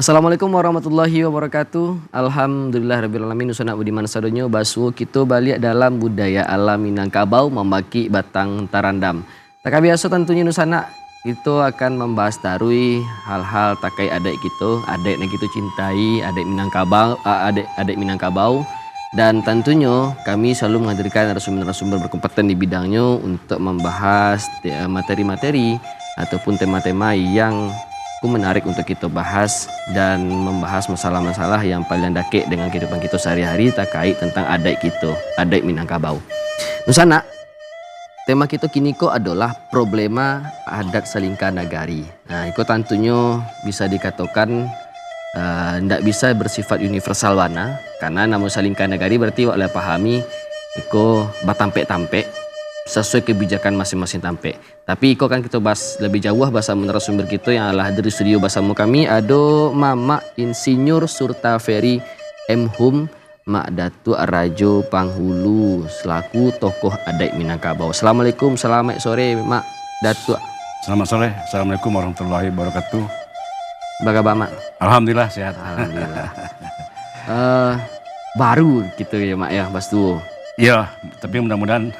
Assalamualaikum warahmatullahi wabarakatuh. Alhamdulillahirrabbilalamin. Nusana budiman sadonyo basuh kita balik dalam budaya alam Minangkabau membaki batang tarandam. Tak biasa tentunya Nusana itu akan membahas tarui hal-hal takai adik kita, adik yang kita cintai, adik Minangkabau, adik Minangkabau. Dan tentunya kami selalu menghadirkan narasumber-narasumber berkompeten di bidangnya untuk membahas materi-materi ataupun tema-tema yang menarik untuk kita bahas dan membahas masalah-masalah yang paling dakik dengan kehidupan kita sehari-hari terkait tentang adat kita, adat Minangkabau. Nusana, tema kita kini adalah problema adat Salingka Nagari. Nah, itu tentunya bisa dikatakan tidak bisa bersifat universal wana, karena nama Salingka Nagari berarti oleh pahami itu batampek-tampek sesuai kebijakan masing-masing tampek. Tapi iko kan kita bahas lebih jauh bahasa narasumber kita yang adalah dari studio bersama kami ada Mama Insinyur Surtaferi M. Hum Mak Datu Rajo Panghulu selaku tokoh adat Minangkabau. Assalamualaikum, selamat sore Mak Datu. Selamat sore, Assalamualaikum warahmatullahi wabarakatuh. Bagaimana Mak? Alhamdulillah sehat. Alhamdulillah. Baru gitu ya Mak ya, Bas Duo. Iya, tapi mudah-mudahan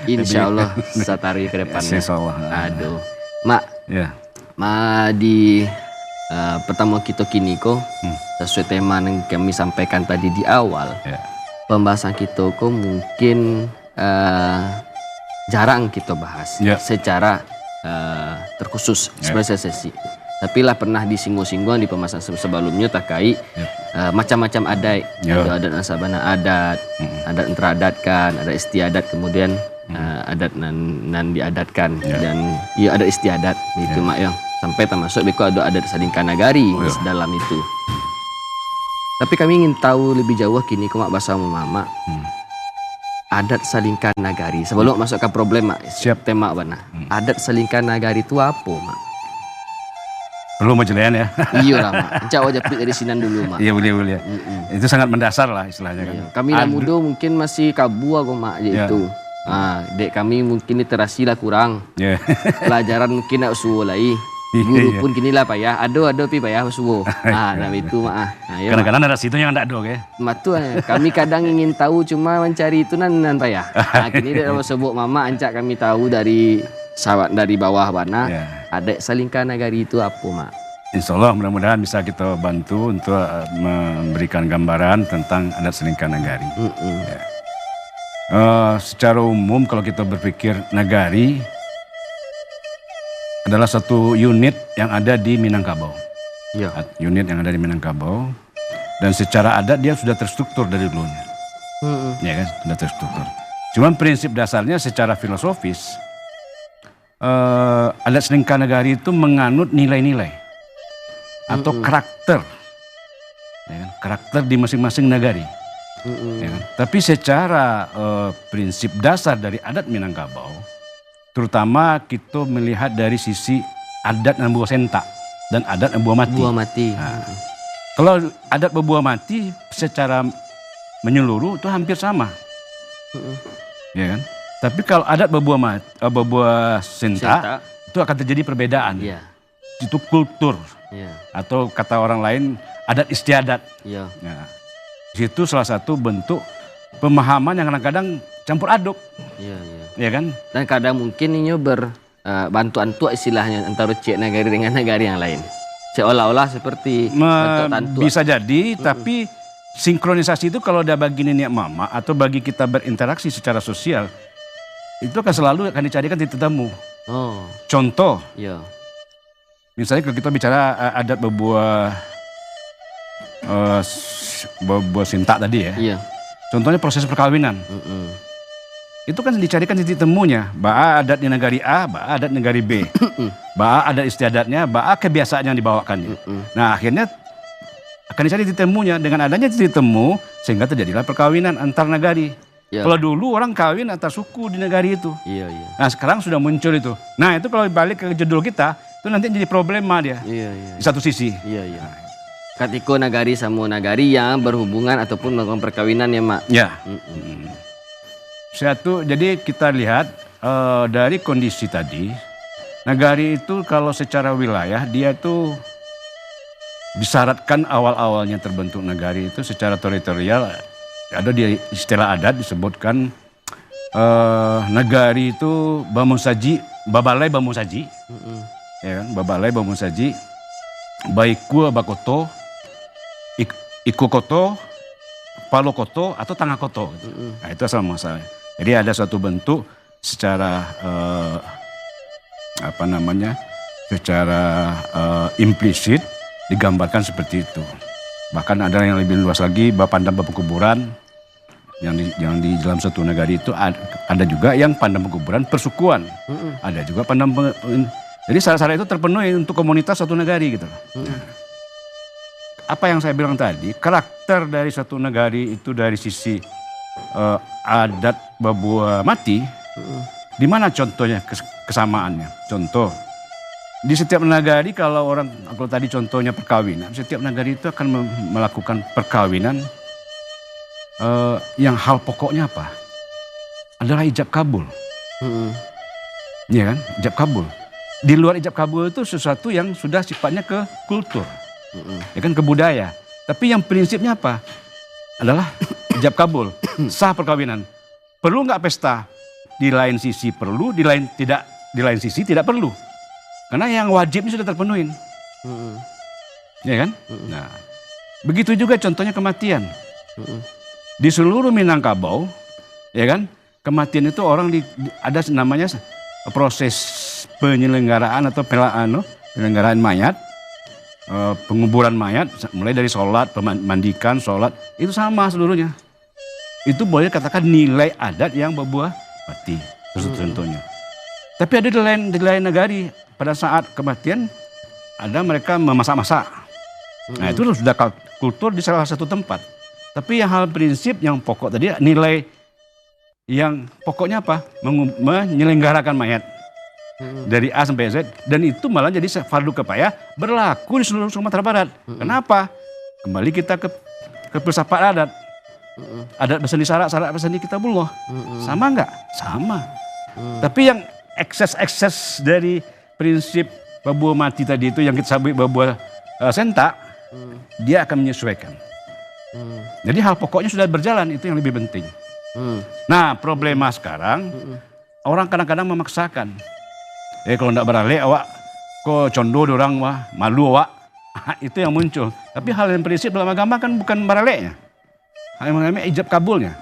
Insya Allah satari ke depannya. Insya Allah. Aduh, Mak. Ya. Mak di pertemuan kita kini kok sesuai tema yang kami sampaikan tadi di awal. Ya. Pembahasan kita kok mungkin jarang kita bahas secara terkhusus sebagai sesi. Tapi lah pernah disinggung-singgung di pembahasan sebelumnya terkait macam-macam adat, ada adat nasabana adat, adat interadatkan, ada istiadat, kemudian adat nan diadatkan dan ya ada istiadat itu Mak ya. Sampai termasuk beko ada adat Salingka Nagari di dalam itu. Tapi kami ingin tahu lebih jauh kini kok Mak bahasa Mama. Adat Salingka Nagari. Sebelum masuk ke problem Mak, siap tema mana? Adat Salingka Nagari itu apa Mak? Perlu majelian ya. Iya lah Mak. Encak wajah dari sinan dulu Mak. Iya boleh. Itu sangat mendasar lah istilahnya kan. Kami yang muda mungkin masih kabu aku Mak itu. Nah, dek kami mungkin literasi lah kurang. Pelajaran mungkin nak usuh lagi. Guru pun kini lah payah. Ada pi payah usuh. Nah itu Mak. Nah, kadang-kadang ada situ yang tidak ada Matu kami kadang ingin tahu cuma mencari itu nan payah. Nah kini dia sebut Mama ancak kami tahu dari sahabat dari bawah mana adat Salingka Nagari itu apa Mak? Insya Allah mudah-mudahan bisa kita bantu untuk memberikan gambaran tentang adat Salingka Nagari. Secara umum kalau kita berpikir Nagari adalah satu unit yang ada di Minangkabau. Unit yang ada di Minangkabau dan secara adat dia sudah terstruktur dari dulunya. Ya kan, sudah terstruktur. Cuman prinsip dasarnya secara filosofis adat Salingka Nagari itu menganut nilai-nilai atau karakter, ya kan? Karakter di masing-masing nagari. Ya kan? Tapi secara prinsip dasar dari adat Minangkabau, terutama kita melihat dari sisi adat Nambuah Senta dan adat Nambuah Mati. Nah, kalau adat Nambuah Mati secara menyeluruh itu hampir sama, ya kan? Tapi kalau adat Babuah Senta itu akan terjadi perbedaan. Itu kultur atau kata orang lain adat istiadat. Nah, itu salah satu bentuk pemahaman yang kadang-kadang campur aduk. Ya kan? Dan kadang mungkin ini berbantuan tua istilahnya antara cek nagari dengan nagari yang lain. Seolah-olah seperti bisa jadi, tapi sinkronisasi itu kalau ada bagi nenek mama atau bagi kita berinteraksi secara sosial itu akan dicarikan titik temu. Contoh, misalnya kalau kita bicara adat Babuah Sinta tadi ya. Contohnya proses perkawinan. Itu kan dicarikan titik temunya. Ba'a adat di negari A, ba'a adat negari B. Ba'a adat istiadatnya, ba'a kebiasaan yang dibawakannya. Nah akhirnya akan dicari titik temunya. Dengan adanya titik temu sehingga terjadilah perkawinan antar negari. Kalau dulu orang kawin antar suku di negari itu. Nah sekarang sudah muncul itu. Nah itu kalau balik ke judul kita, itu nanti jadi problema dia. Di satu sisi. Ketika nagari sama nagari yang berhubungan ataupun melakukan perkawinan ya Mak. Jadi kita lihat dari kondisi tadi, nagari itu kalau secara wilayah dia itu disyaratkan awal-awalnya terbentuk nagari itu secara teritorial, ada di istilah adat disebutkan nagari itu babalai bambu saji, ya kan, babalai bambu saji, baiku bakoto, ikukoto, palokoto atau tangakoto. Gitu. Nah, itu asal muasalnya. Jadi ada suatu bentuk secara secara implisit digambarkan seperti itu. Bahkan ada yang lebih luas lagi, Pandam Pekuburan yang di dalam satu nagari itu ada juga yang Pandam Pekuburan persukuan, ada juga Pandam. Jadi syarat-syarat itu terpenuhi untuk komunitas satu nagari gitu. Apa yang saya bilang tadi, karakter dari satu nagari itu dari sisi adat Babua Mati, di mana contohnya kesamaannya? Contoh, di setiap nagari kalau tadi contohnya perkawinan, setiap nagari itu akan melakukan perkawinan yang hal pokoknya apa? Adalah ijab kabul. Iya kan? Ijab kabul. Di luar ijab kabul itu sesuatu yang sudah sifatnya ke kultur. Ya kan, ke budaya. Tapi yang prinsipnya apa? Adalah ijab kabul, sah perkawinan. Perlu nggak pesta? Di lain sisi perlu, di lain sisi tidak perlu. Karena yang wajibnya sudah terpenuhi. Ya kan? Nah, begitu juga contohnya kematian. Di seluruh Minangkabau, ya kan? Kematian itu ada namanya proses penyelenggaraan atau penyelenggaraan mayat, penguburan mayat, mulai dari sholat, mandikan, sholat, itu sama seluruhnya. Itu boleh katakan nilai adat yang berbuah mati, contohnya. Tapi ada di lain nagari, pada saat kematian ada mereka memasak-masak. Nah, itu sudah kultur di salah satu tempat. Tapi yang hal prinsip yang pokok tadi, nilai yang pokoknya apa? Menyelenggarakan mayat dari A sampai Z, dan itu malah jadi fardu kifayah berlaku di seluruh Sumatera Barat. Kenapa? Kembali kita ke filsafat adat. Adat berseni syarat berseni kitabullah. Sama enggak? Sama. Tapi yang ekses dari prinsip Babua Mati tadi itu yang kita sebut Babua Senta, dia akan menyesuaikan. Jadi hal pokoknya sudah berjalan, itu yang lebih penting. Nah, problema sekarang orang kadang-kadang memaksakan. Kalau tidak beralih awak kok condo dorang wah malu awak. Itu yang muncul. Tapi hal yang prinsip dalam agama kan bukan beralihnya. Hal yang mengalami ijab kabulnya.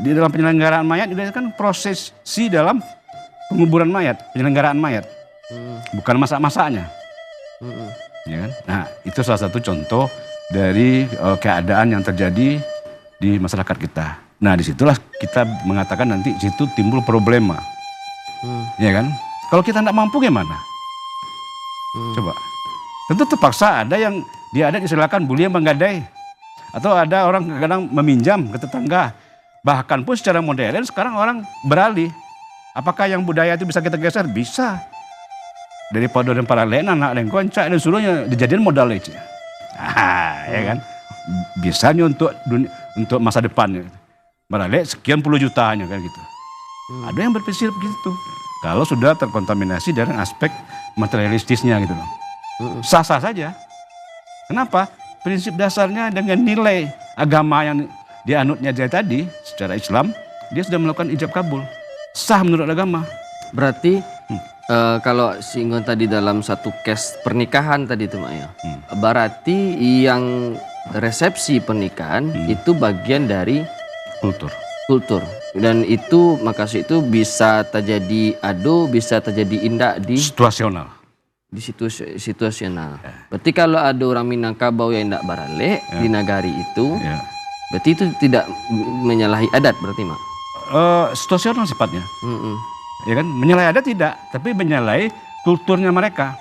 Di dalam penyelenggaraan mayat juga kan prosesi dalam penguburan mayat, penyelenggaraan mayat. Bukan masak-masaknya. Ya kan? Nah, itu salah satu contoh dari keadaan yang terjadi di masyarakat kita. Nah, disitulah kita mengatakan nanti situ timbul problema. Ya kan? Kalau kita tidak mampu gimana? Coba. Tentu terpaksa ada yang dia ada disilakan bully menggadai. Atau ada orang kadang meminjam ke tetangga. Bahkan pun secara modern sekarang orang beralih. Apakah yang budaya itu bisa kita geser? Bisa. Daripada dan para lain anak dan koncak dan seluruhnya dijadiin modal aja. Ya kan? Bisanya untuk masa depan. Beralih sekian puluh jutanya kan gitu. Ada yang berpikir begitu. Kalau sudah terkontaminasi dari aspek materialistisnya gitu loh. Sah-sah saja. Kenapa? Prinsip dasarnya dengan nilai agama yang dianutnya dia tadi secara Islam, dia sudah melakukan ijab kabul. Sah menurut agama. Berarti kalau singgung tadi dalam satu case pernikahan tadi itu Mak ya. Berarti yang resepsi pernikahan itu bagian dari kultur. Dan itu makasih itu bisa terjadi ado, bisa terjadi indah di situasional. Di situasional. Berarti kalau ada orang Minangkabau yang tidak baralek di nagari itu, berarti itu tidak menyalahi adat berarti Mak? Situasional sifatnya. Ya kan, menyalahi adat tidak, tapi menyalahi kulturnya mereka.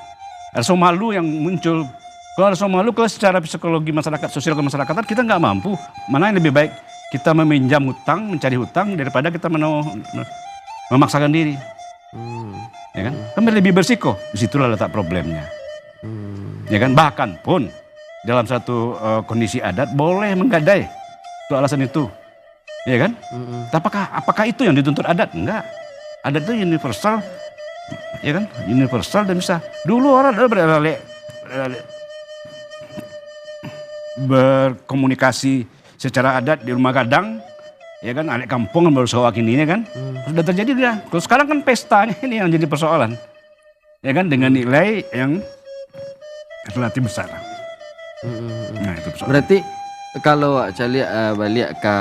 Rasa malu yang muncul. Kalau rasa malu, kalau secara psikologi masyarakat, sosial kemasyarakatan kita nggak mampu. Mana yang lebih baik? Kita meminjam hutang, mencari hutang daripada kita memaksakan diri. Ya kan? Kan lebih bersiko. Disitulah letak problemnya. Ya kan? Bahkan pun dalam satu kondisi adat boleh menggadai. Itu alasan itu. Ya kan? Apakah itu yang dituntut adat? Enggak. Adat itu universal. Ya kan? Universal dan bisa. Dulu orang ada beralih berkomunikasi secara adat di rumah gadang, ya kan, anak kampung kan baru sewak ini ya kan, sudah terjadi dia. Kalau sekarang kan pestanya ini yang jadi persoalan, ya kan, dengan nilai yang relatif besar. Nah itu persoalan. Berarti kalau saya lihat balik ke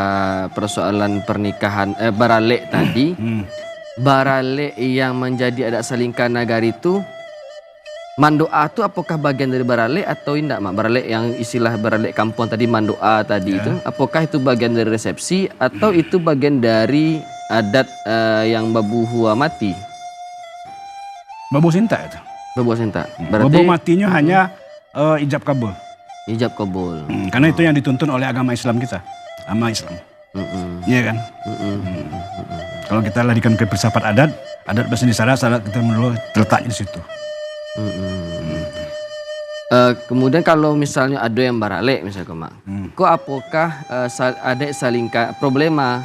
persoalan pernikahan barale tadi, barale yang menjadi adat salingkan nagari itu mandoa itu apakah bagian dari barale atau tidak, Mak? Barale yang istilah barale kampung tadi, mandoa tadi itu, apakah itu bagian dari resepsi atau itu bagian dari adat yang babu hua mati? Babu Sinta itu. Babu Sinta. Babu matinya hanya ijab kabul. Ijab kabul. Karena itu yang dituntun oleh agama Islam kita, agama Islam. Iya kan? Kalau kita larikan ke filsafat adat bahasa Indonesia, salat kita dulu terletaknya di situ. Kemudian kalau misalnya ada yang barale misalnya, Mak, kok apakah ada salingka problema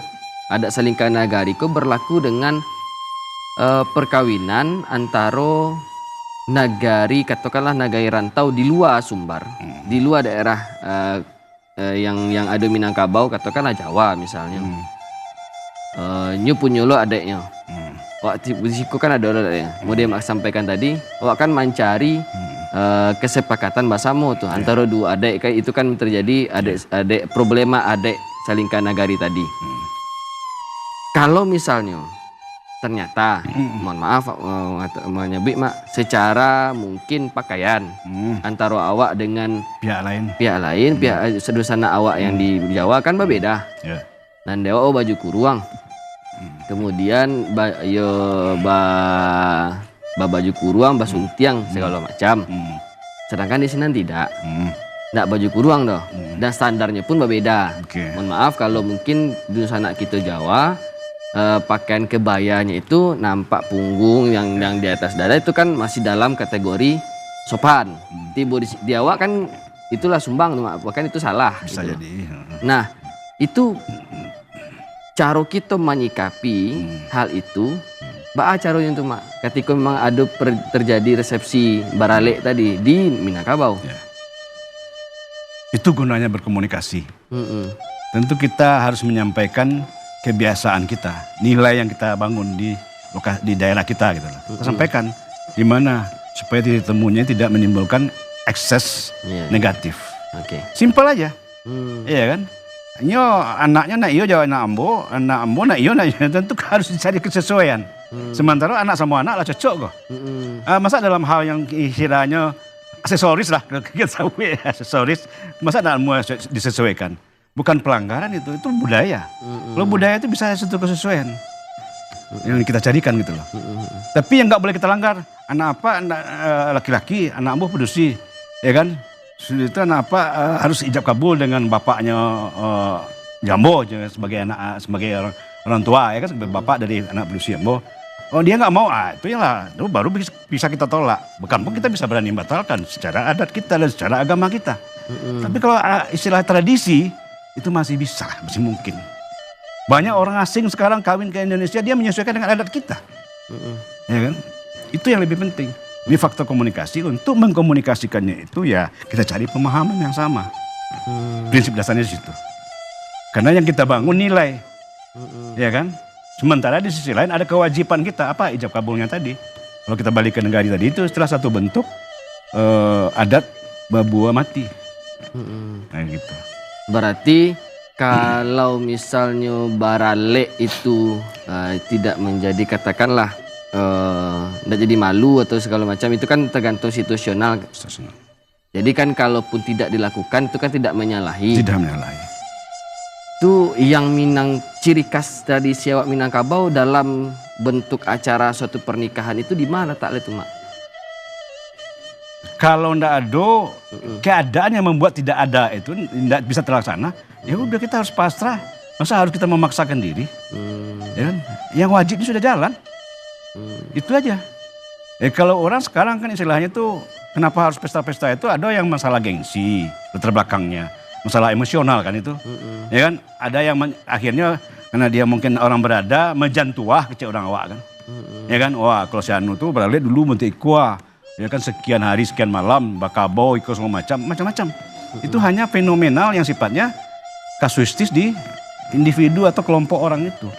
ada salingka nagari kok berlaku dengan perkawinan antara nagari, katakanlah nagari rantau di luar Sumbar, di luar daerah yang ada Minangkabau, katakanlah Jawa misalnya. Nyu punyolo adeknya. Waktu di situ kan ada adeknya. Kemudian Mak sampaikan tadi, wak kan mencari kesepakatan bersama tuh antara dua adek, kayak itu kan terjadi adek problema adek salingka nagari tadi. Kalau misalnya ternyata, mohon maaf menyebut, Mak, secara mungkin pakaian antara awak dengan pihak lain, pihak sedusana awak yang di Jawa kan berbeda. Dan dewa baju kuruang, kemudian baju kuruang, basuntiang segala macam. Sedangkan di sini tidak baju kuruang doh, dan standarnya pun berbeda. Mohon maaf kalau mungkin di sana kita Jawa, pakaian kebayanya itu nampak punggung yang di atas dada itu kan masih dalam kategori sopan. Di awak kan itulah sumbang tuh, Mak, bahkan itu salah. Bisa gitu. jadi. Nah itu cara kita menyikapi hal itu, baa caranya itu, Mak, ketika memang ada terjadi resepsi barale tadi di Minangkabau. Itu gunanya berkomunikasi. Tentu kita harus menyampaikan kebiasaan kita, nilai yang kita bangun di daerah kita gitu loh. Kita sampaikan gimana supaya titik temunya tidak menimbulkan ekses negatif. Simpel aja. Iya kan? Nyo anaknya nak iyo jauh anak ambo nak iyo nak iyo, tentu harus dicari kesesuaian. Sementara anak sama anak lah cocok kok. Masa dalam hal yang istilahnya aksesoris lah, kita tahu aksesoris, masa tidak mau disesuaikan? Bukan pelanggaran itu budaya. Kalau budaya itu bisa satu kesesuaian yang kita carikan gitu loh. Tapi yang nggak boleh kita langgar, anak apa, anak laki-laki, anak ambo pedusi, ya kan? Sudah itu anak apa harus ijab kabul dengan bapaknya Jambo sebagai orang tua, ya kan, sebagai bapak dari anak pedusi Jambo. Oh dia nggak mau, itu ya lah, itu baru bisa kita tolak. Bukan pun kita bisa berani batalkan secara adat kita dan secara agama kita. Tapi kalau istilah tradisi itu masih bisa, masih mungkin. Banyak orang asing sekarang kawin ke Indonesia, dia menyesuaikan dengan adat kita, ya kan? Itu yang lebih penting. Ini faktor komunikasi. Untuk mengkomunikasikannya itu ya kita cari pemahaman yang sama. Prinsip dasarnya di situ. Karena yang kita bangun nilai, ya kan? Sementara di sisi lain ada kewajiban kita, apa, ijab kabulnya tadi. Kalau kita balik ke negari tadi itu setelah satu bentuk adat babua mati. Nah gitu. Berarti kalau misalnya barale itu tidak menjadi, katakanlah tidak jadi malu atau segala macam, itu kan tergantung situasional. Jadi kan kalaupun tidak dilakukan itu kan tidak menyalahi. Tidak menyalahi. Itu yang ciri khas tradisi awak Minangkabau dalam bentuk acara suatu pernikahan itu di mana tak itu, Mak? Kalau ndak ada keadaan yang membuat tidak ada itu tidak bisa terlaksana, ya udah kita harus pasrah. Masa harus kita memaksakan diri? Ya kan? Yang wajib itu sudah jalan. Itu aja. Kalau orang sekarang kan istilahnya tuh kenapa harus pesta-pesta itu, ada yang masalah gengsi latar belakangnya, masalah emosional kan itu. Ya kan? Ada yang akhirnya karena dia mungkin orang berada menjantuah ke orang awak kan. Ya kan? Wah, kalau si anu tuh beralih dulu menteri kuah. Ya kan, sekian hari sekian malam bakabau ikut semua macam-macam. Itu hanya fenomenal yang sifatnya kasuistis di individu atau kelompok orang itu.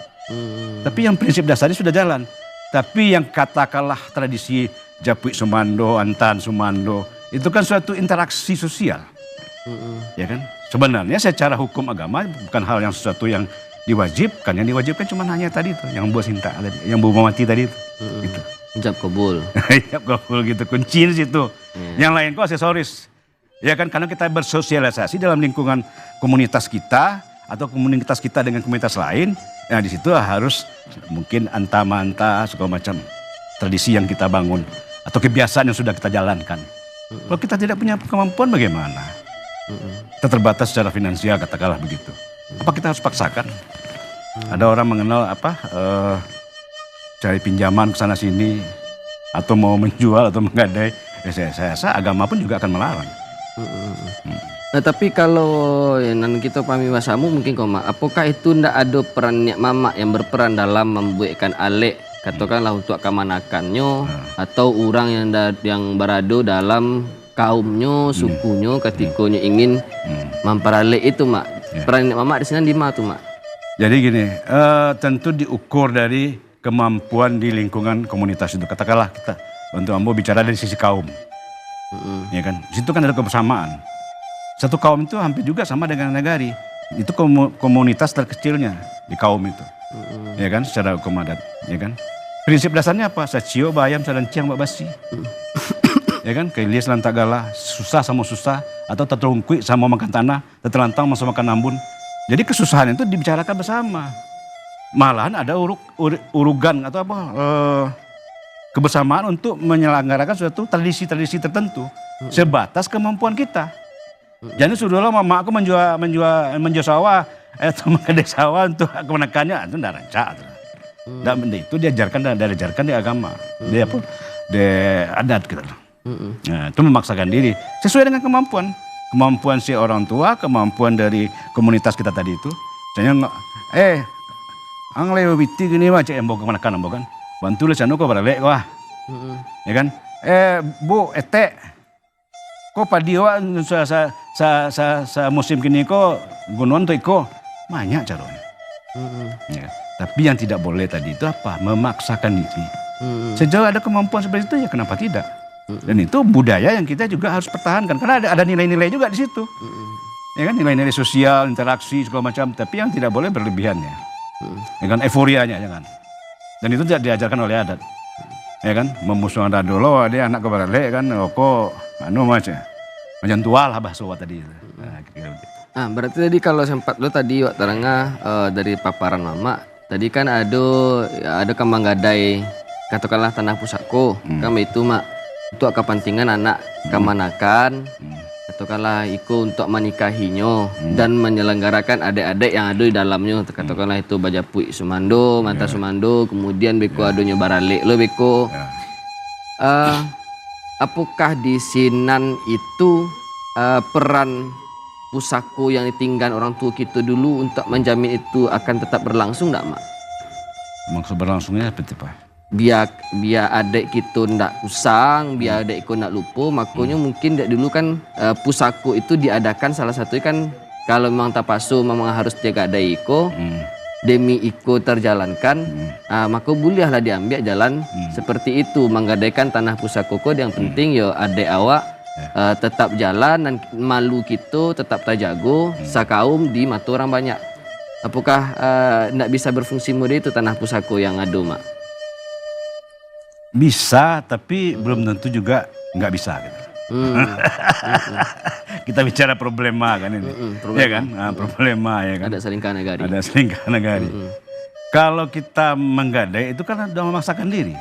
Tapi yang prinsip dasarnya sudah jalan. Tapi yang katakanlah tradisi Japui Sumando, Antan Sumando, itu kan suatu interaksi sosial. Ya kan? Sebenarnya secara hukum agama bukan hal yang sesuatu yang diwajibkan. Yang diwajibkan cuma hanya tadi itu, yang Bu Sinta tadi, yang Bu Mati tadi itu. Gitu. Ijab kabul. Ijab kabul gitu, kunci di situ. Yang lain kok aksesoris. Ya kan, karena kita bersosialisasi dalam lingkungan komunitas kita atau komunitas kita dengan komunitas lain, ya di situ harus mungkin anta-manta segala macam tradisi yang kita bangun atau kebiasaan yang sudah kita jalankan. Kalau kita tidak punya kemampuan bagaimana? Kita terbatas secara finansial katakanlah begitu. Apa kita harus paksakan? Ada orang mengenal cari pinjaman ke sana sini atau mau menjual atau menggadai. Ya, saya rasa agama pun juga akan melarang. Nah tapi kalau yang kita pahami bahasamu mungkin kau mak, apakah itu ndak ada perannya mama yang berperan dalam membuatkan alek katakanlah untuk kemanakannya atau orang yang berada dalam kaumnya, sukunya ketikanya ingin memperalek itu mak. Peran mama di sini di mana tuh mak? Jadi gini, tentu diukur dari kemampuan di lingkungan komunitas itu. Katakanlah kita untuk Ambo bicara dari sisi kaum. Ya kan, di situ kan ada kebersamaan. Satu kaum itu hampir juga sama dengan nagari. Itu komunitas terkecilnya di kaum itu. Ya kan, secara hukum adat, ya kan. Prinsip dasarnya apa? Sacio bayam sadanciang mbak basi. Ya kan, keilis lantagala, susah sama susah atau terungkui sama makan tanah, tertelantang sama makan ambun. Jadi kesusahan itu dibicarakan bersama. Malahan ada urugan atau apa kebersamaan untuk menyelenggarakan suatu tradisi-tradisi tertentu sebatas kemampuan kita. Jadi sudahlah mama aku menjual sawah atau menggadai sawah untuk kemenakannya itu tidak rancak. Dan itu diajarkan di agama, di apa? Di adat gitu. Nah, itu memaksakan diri sesuai dengan kemampuan si orang tua, kemampuan dari komunitas kita tadi itu. Misalnya ang lewiti gini macam embok kemenakan embok kan. Bantu lah kok balik wah. Ya kan? Bu ete kok padiwa sa musim kini kok gunung tuh iko banyak caranya. Ya. Tapi yang tidak boleh tadi itu apa? Memaksakan diri. Sejauh ada kemampuan seperti itu ya kenapa tidak? Dan itu budaya yang kita juga harus pertahankan karena ada nilai-nilai juga di situ. Ya kan, nilai-nilai sosial, interaksi segala macam, tapi yang tidak boleh berlebihannya. Ya kan, euforianya jangan. Dan itu tidak diajarkan oleh adat. Ya kan, memusuhan dulu ada anak kebarale kan, kok macam tua lah bahasa tadi. Nah, kira-kira begitu. Berarti tadi kalau sempat lo tadi wak terengah dari paparan mama, tadi kan ada kembang gadai katakanlah tanah pusako, kan itu mak untuk kepentingan anak kemanakan, katakanlah itu untuk menikahinya dan menyelenggarakan adik-adik yang ada di dalamnya, katakanlah itu Bajapui Sumando, Manta Sumando, kemudian beko adonya Barale lo beko. Apakah di Sinan itu peran pusako yang ditinggal orang tua kita dulu untuk menjamin itu akan tetap berlangsung enggak mak? Maksud berlangsungnya seperti apa? Biar adik kita ndak usang, biar adik kita ndak lupa, makanya mungkin dulu kan pusako itu diadakan salah satu kan kalau memang tapasu memang harus jaga adik iko, demi iko terjalankan, maka bolehlah diambil jalan seperti itu menggadaikan tanah pusako ko yang penting yo adik awak tetap jalan dan malu kita tetap terjago sakaum di mata orang banyak. Apakah ndak bisa berfungsi mode itu tanah pusako yang ada mak? Bisa, tapi belum tentu juga nggak bisa gitu. Kita bicara problema kan ini, ya kan? Problema ya kan. Ada selingkah nagari. Ada selingkah nagari. Kalau kita menggadai itu kan sudah memaksakan diri.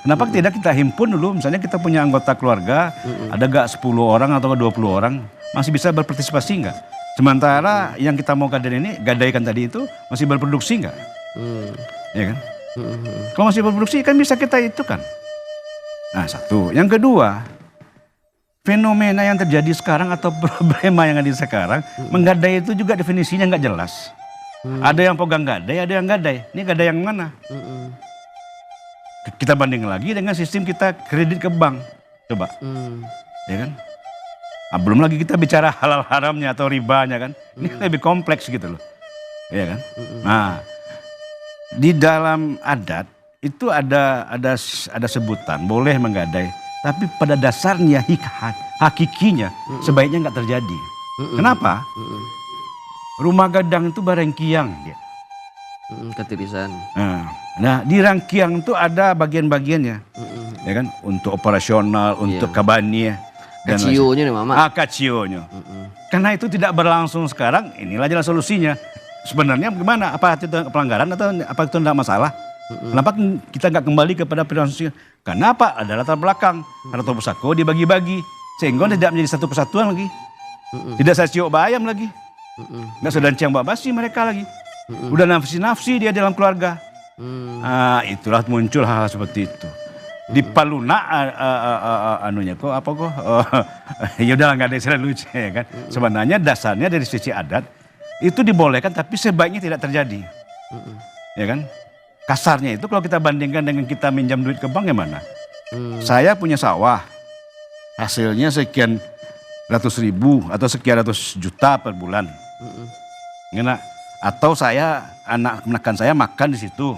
Kenapa tidak kita himpun dulu, misalnya kita punya anggota keluarga, ada gak 10 orang atau 20 orang, masih bisa berpartisipasi nggak? Sementara yang kita mau gadaikan tadi itu masih berproduksi nggak? Ya kan? Kalau masih berproduksi kan bisa kita itu kan. Nah satu, yang kedua, fenomena yang terjadi sekarang atau problema yang ada sekarang, menggadai itu juga definisinya nggak jelas. Ada yang pegang gadai, ada yang gadai. Ini gadai yang mana? Kita banding lagi dengan sistem kita kredit ke bank, coba, ya kan? Belum lagi kita bicara halal haramnya atau ribanya kan. Ini lebih kompleks gitu loh. Iya kan? Nah, di dalam adat itu ada sebutan boleh menggadai, tapi pada dasarnya hakikinya sebaiknya nggak terjadi. Kenapa? Rumah gadang itu barengkiang dia. Ketirisan. Nah, di rangkiang itu ada bagian-bagiannya, ya kan? Untuk operasional, untuk kabania. Kacio-nya nih mama. Kacio-nya. Karena itu tidak berlangsung sekarang, inilah jalan solusinya. Sebenarnya gimana? Apa itu pelanggaran atau apa itu tidak masalah? Kenapa kita nggak kembali kepada prinsip? Karena apa? Ada latar belakang. Harta pusako dibagi-bagi sehingga tidak menjadi satu kesatuan lagi. Tidak sacio bayam lagi. Nggak sedang ciang babasi mereka lagi. Udah nafsi-nafsi dia dalam keluarga. Itulah muncul hal-hal seperti itu. Di Paluna anunya kok apa kok? Ya udah nggak ada istilah lucu ya kan. Sebenarnya dasarnya dari sisi adat itu dibolehkan tapi sebaiknya tidak terjadi. Ya kan? Kasarnya itu kalau kita bandingkan dengan kita minjam duit ke bank gimana? Saya punya sawah. Hasilnya sekian ratus ribu atau sekian ratus juta per bulan. Gimana? Atau anak saya makan di situ.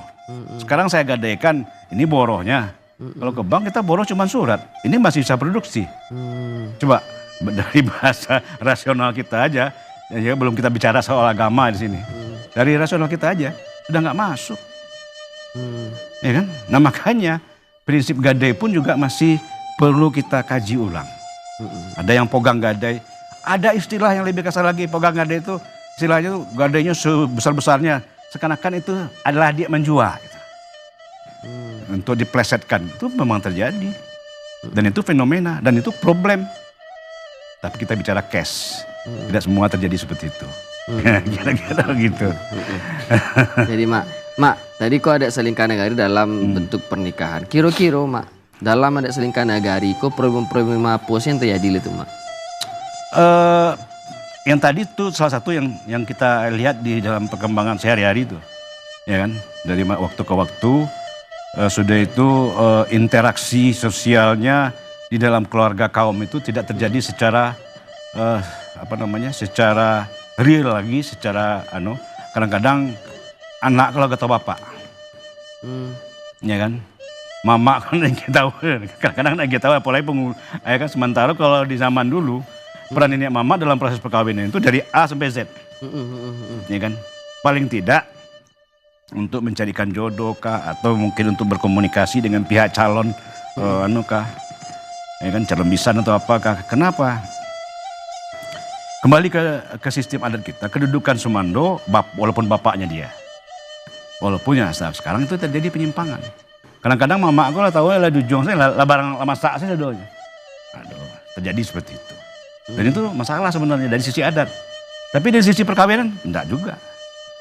Sekarang saya gadaikan, ini borohnya. Kalau ke bank kita boroh cuma surat. Ini masih bisa produksi. Coba dari bahasa rasional kita aja, ya belum kita bicara soal agama di sini. Dari rasional kita aja sudah nggak masuk. Ya kan? Nah makanya prinsip gadai pun juga masih perlu kita kaji ulang. Ada yang pogang gadai, ada istilah yang lebih kasar lagi. Pogang gadai itu istilahnya tuh gadainya sebesar-besarnya, seakan-akan itu adalah dia menjual gitu. Untuk diplesetkan, itu memang terjadi. Dan itu fenomena, dan itu problem. Tapi kita bicara cash, tidak semua terjadi seperti itu. Kira-kira gitu. Jadi mak, tadi kok ada selingkah nagari dalam bentuk pernikahan. Kira-kira mak, dalam ada selingkah nagari, kok problem-problem apa sih yang terjadi itu mak? Yang tadi itu salah satu yang kita lihat di dalam perkembangan sehari-hari itu, ya kan, dari waktu ke waktu sudah itu interaksi sosialnya di dalam keluarga kaum itu tidak terjadi secara secara real lagi, secara kadang-kadang anak kalau kata bapak, ya kan, mama kan kita tahu, kadang-kadang kita tahu apalagi ya kan, sementara kalau di zaman dulu peran nenek mama dalam proses perkawinan itu dari A sampai Z. Ya kan? Paling tidak untuk mencarikan jodoh kah, atau mungkin untuk berkomunikasi dengan pihak calon ya kan, calon bisan atau apakah. Kenapa? Kembali ke sistem adat kita, kedudukan Sumando walaupun bapaknya dia. Walaupun ya sekarang itu terjadi penyimpangan. Kadang-kadang mama aku lah tahu lah dujung saya lah barang masak saya doanya. Aduh, terjadi seperti itu. Dan itu masalah sebenarnya dari sisi adat. Tapi dari sisi perkawinan, enggak juga.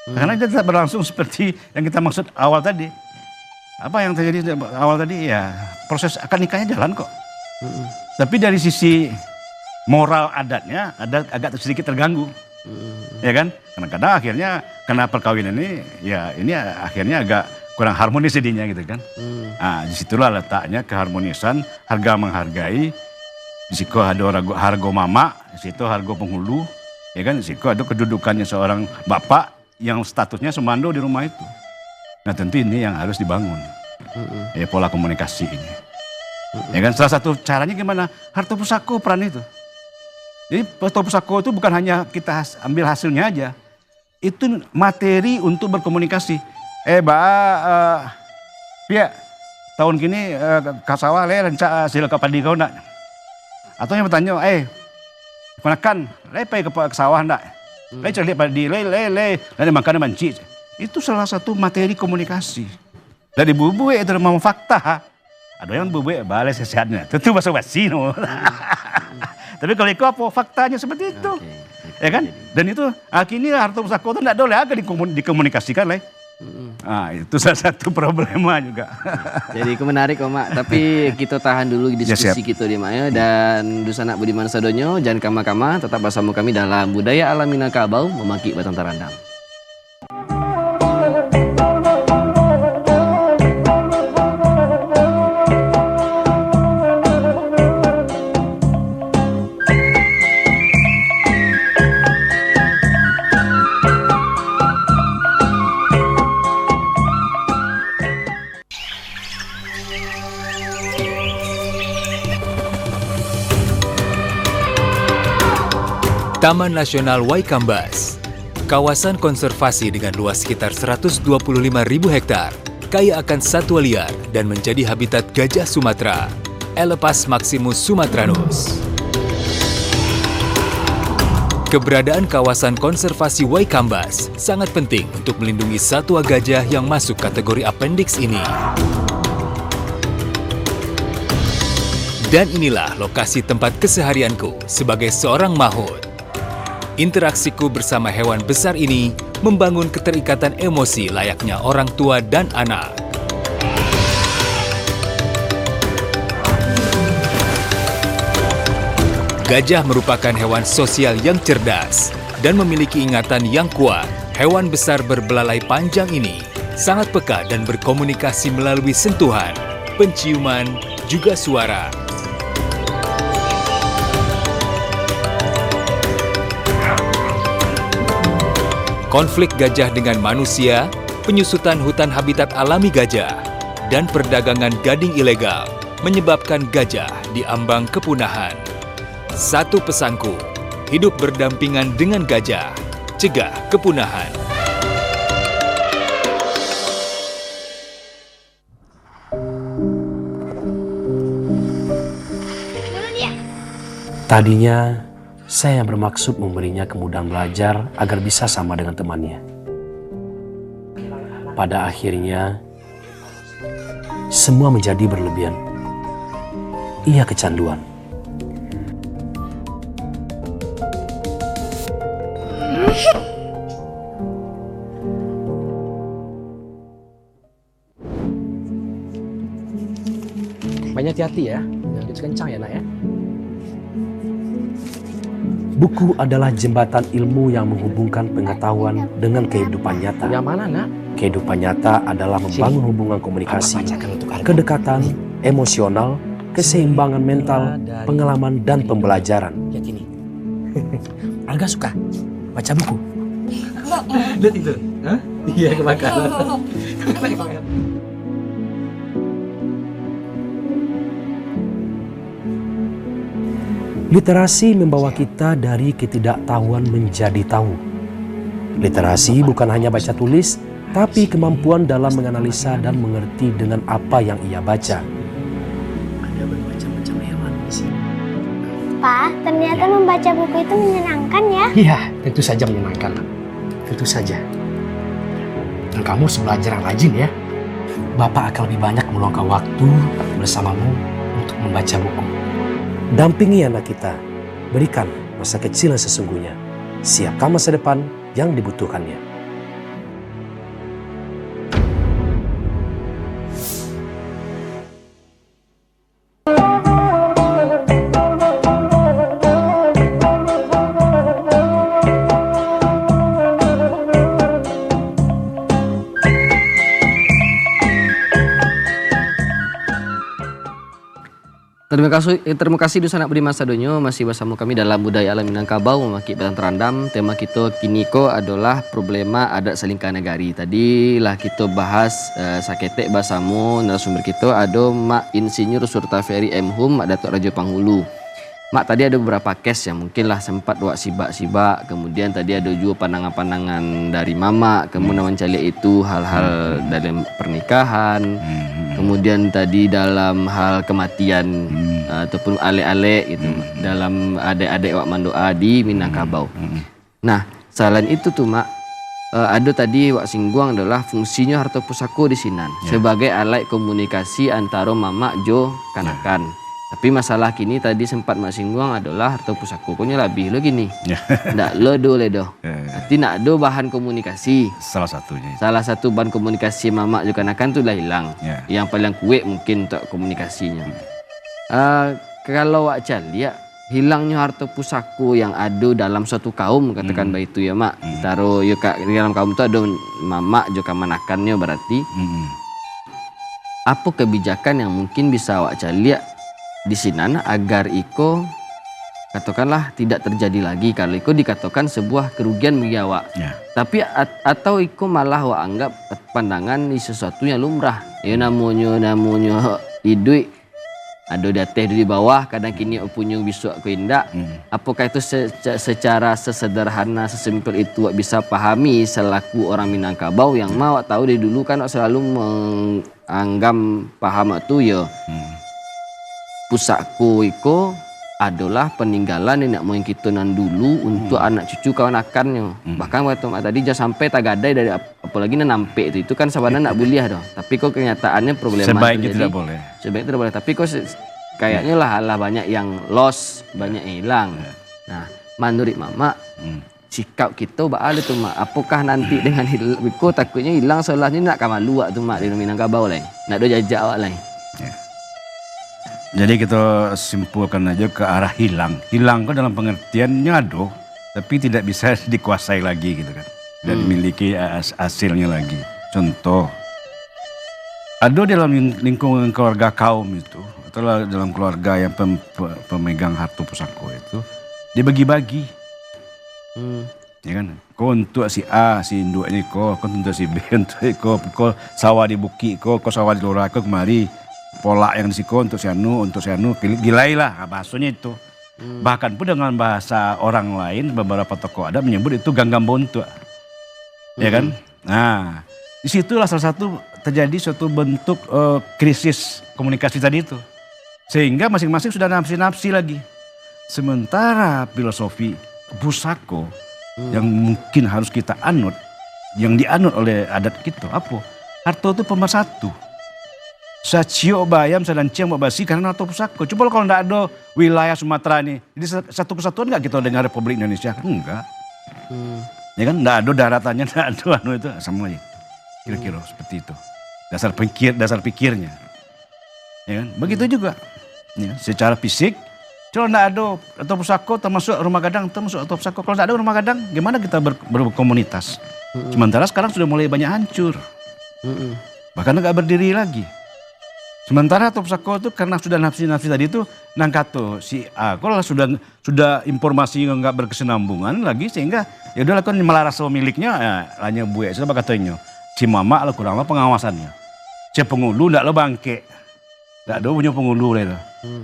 Karena itu tidak berlangsung seperti yang kita maksud awal tadi. Apa yang terjadi awal tadi? Ya proses akad nikahnya jalan kok. Tapi dari sisi moral adatnya agak sedikit terganggu. Ya kan? Kadang-kadang akhirnya karena perkawinan ini, ya ini akhirnya agak kurang harmonis jadinya gitu kan. Nah disitulah letaknya keharmonisan, harga menghargai. Di situ ada harga mama, di situ harga penghulu, ya kan? Di situ ada kedudukannya seorang bapak yang statusnya Sumando di rumah itu. Nah tentu ini yang harus dibangun, ya pola komunikasi ini. Ya kan? Salah satu caranya gimana? Harta pusako peran itu. Jadi harta pusako itu bukan hanya kita ambil hasilnya aja, itu materi untuk berkomunikasi. Pia tahun kini kasawa le rencana hasil kapadi kau nak. Atau yang bertanya, kenakan, pergi ke sawah enggak? Cari padi, dan makan banci. Itu salah satu materi komunikasi. Dari bubue itu memang fakta. Ada yang bubue balai sehatnya, tentu bahasa basi no. Tapi kalau itu apa faktanya seperti itu, ya kan? Dan itu akhirnya harta pusako itu enggak boleh agak dikomunikasikan lah. Nah, itu salah satu problema juga. Jadi itu menarik kok mak. Tapi kita tahan dulu diskusi kita di Maya. Dan Dusanak Budiman Sadonyo, jangan kama-kama, tetap bersama kami dalam Budaya Alam Minangkabau Memaki Batang Tarandam. Taman Nasional Waikambas, kawasan konservasi dengan luas sekitar 125.000 hektar, kaya akan satwa liar dan menjadi habitat gajah Sumatera, Elepas maximus sumatranus. Keberadaan kawasan konservasi Waikambas sangat penting untuk melindungi satwa gajah yang masuk kategori appendix ini. Dan inilah lokasi tempat keseharianku sebagai seorang mahout. Interaksiku bersama hewan besar ini membangun keterikatan emosi layaknya orang tua dan anak. Gajah merupakan hewan sosial yang cerdas dan memiliki ingatan yang kuat. Hewan besar berbelalai panjang ini sangat peka dan berkomunikasi melalui sentuhan, penciuman, juga suara. Konflik gajah dengan manusia, penyusutan hutan habitat alami gajah, dan perdagangan gading ilegal menyebabkan gajah diambang kepunahan. Satu pesanku, hidup berdampingan dengan gajah, cegah kepunahan. Tadinya, saya bermaksud memberinya kemudahan belajar agar bisa sama dengan temannya. Pada akhirnya, semua menjadi berlebihan. Ia kecanduan. Banyak hati-hati ya, jangan kencang ya nak ya. Buku adalah jembatan ilmu yang menghubungkan pengetahuan dengan kehidupan nyata. Yang mana nak? Kehidupan nyata adalah membangun hubungan komunikasi, kedekatan, emosional, keseimbangan mental, pengalaman, dan pembelajaran. Lihat ini. Alga suka baca buku. Lihat itu. Hah? Iya kebakaran. Literasi membawa kita dari ketidaktahuan menjadi tahu. Literasi bukan hanya baca tulis, tapi kemampuan dalam menganalisa dan mengerti dengan apa yang ia baca. Ada bermacam-macam hewan di sini. Pak, ternyata membaca buku itu menyenangkan ya? Iya, tentu saja menyenangkan. Tentu saja. Dan kamu harus belajar yang rajin ya. Bapak akan lebih banyak meluangkan waktu bersamamu untuk membaca buku. Dampingi anak kita, berikan masa kecil yang sesungguhnya, siapkan masa depan yang dibutuhkannya. Terima kasih Dusan Budiman Sadonyo masih bersama kami dalam Budaya Alam Minangkabau memaki Batang Terandam. Tema kita kini ko adalah problema adat Salingka Negari. Tadi lah kita bahas saketek bahasamu narasumber kita ada Mak Insinyur Surtaferi M Hum Mak Datuk Raja Panghulu. Mak tadi ada beberapa kes yang mungkinlah sempat buat sibak-sibak. Kemudian tadi ada juga pandangan-pandangan dari Mama. Kemudian mencari itu hal-hal dalam pernikahan. Kemudian tadi dalam hal kematian ataupun ale-ale gitu dalam adik-adik wak mandoa di Minangkabau. Nah, selain itu tuh Mak ada tadi wak singgung adalah fungsinya harta pusako di Sinan sebagai alat komunikasi antara Mama Jo Kanakan. Tapi masalah kini tadi sempat mak singgung adalah harta pusako punya lebih lo gini. Ndak lo do ledo. Nanti nak do bahan komunikasi. Salah satunya. Salah satu bahan komunikasi Mama Jo Kanakan tuh lah hilang. Yang paling kuat mungkin untuk komunikasinya. Kalau wak lihat hilangnya harta pusako yang ada dalam suatu kaum katakan begitu ya Mak. Taruh yo dalam kaum itu ada Mama Jo Kamanakannya berarti. Apa kebijakan yang mungkin bisa wak lihat di Sinan agar iko katakanlah tidak terjadi lagi kalau iko dikatakan sebuah kerugian bagi awak. Tapi atau iko malah wak anggap pandangan di sesuatu yang lumrah. Ya namanya idui Ada di atas, ada di bawah, kadang kini punya bisu aku indak. Apakah itu secara sesederhana, sesimpel itu wak bisa pahami selaku orang Minangkabau yang mau tahu dari dulu kan wak selalu menganggap paham tu ya. Pusakku iko adalah peninggalan nenek moyang kita nan dulu untuk anak cucu kawan akannya. Bahkan waktu tadi jangan sampai tagadai dari apalagi nampe itu kan sebenarnya nak buliah dong. Tapi kok kenyataannya problema Sebaiknya tidak boleh. Sebaiknya tidak boleh. Tapi kok kayaknya lah banyak yang lost, banyak yang hilang. Nah, menurut mama sikap kita bakal itu mak. Apakah nanti dengan Wiko takutnya hilang seolahnya nak kamalu tu mak di Minangkabau lain. Nak do jajak awak lain. Jadi kita simpulkan aja ke arah hilang. Hilang kok dalam pengertiannya ada, tapi tidak bisa dikuasai lagi gitu kan. Dan dimiliki hasilnya lagi. Contoh, ada dalam lingkungan keluarga kaum itu, atau dalam keluarga yang pemegang harta pusako itu, dibagi-bagi. Ya kan? Kau untuk si A, si induk ini kau untuk si B, untuk kau sawah di Bukit, kau sawah di Lurah, kau kemari. Pola yang disiko untuk si anu, gilai lah bahasanya itu. Bahkan pun dengan bahasa orang lain, beberapa tokoh adat menyebut itu ganggam bontu. Ya kan? Nah, disitulah salah satu terjadi suatu bentuk krisis komunikasi tadi itu. Sehingga masing-masing sudah nafsi-nafsi lagi. Sementara filosofi pusako yang mungkin harus kita anut, yang dianut oleh adat kita, apa? Harta itu pemersatu. Sacio bayam sedang ciam basi karena atau pusako. Coba kalau tidak ada wilayah Sumatera ini, jadi satu kesatuan nggak kita dengan Republik Indonesia? Enggak. Ya kan, tidak ada daratannya, tidak ada anu itu sama aja. Kira-kira seperti itu. Dasar pikirnya. Ya kan, begitu juga. Ya, secara fisik, kalau tidak ada atau pusako termasuk rumah gadang, termasuk atau pusako. Kalau tidak ada rumah gadang, gimana kita berkomunitas? Sementara sekarang sudah mulai banyak hancur. Bahkan nggak berdiri lagi. Sementara atau pusako itu karena sudah nafsi-nafsi tadi itu nangkato si A. Kalau sudah informasi nggak berkesinambungan lagi sehingga ya udah lakukan melaras miliknya hanya buaya sudah katanya. Si mama lah kurang lah pengawasannya. Si pengulu ndak lo bangke. Ndak ada punya pengulu lah.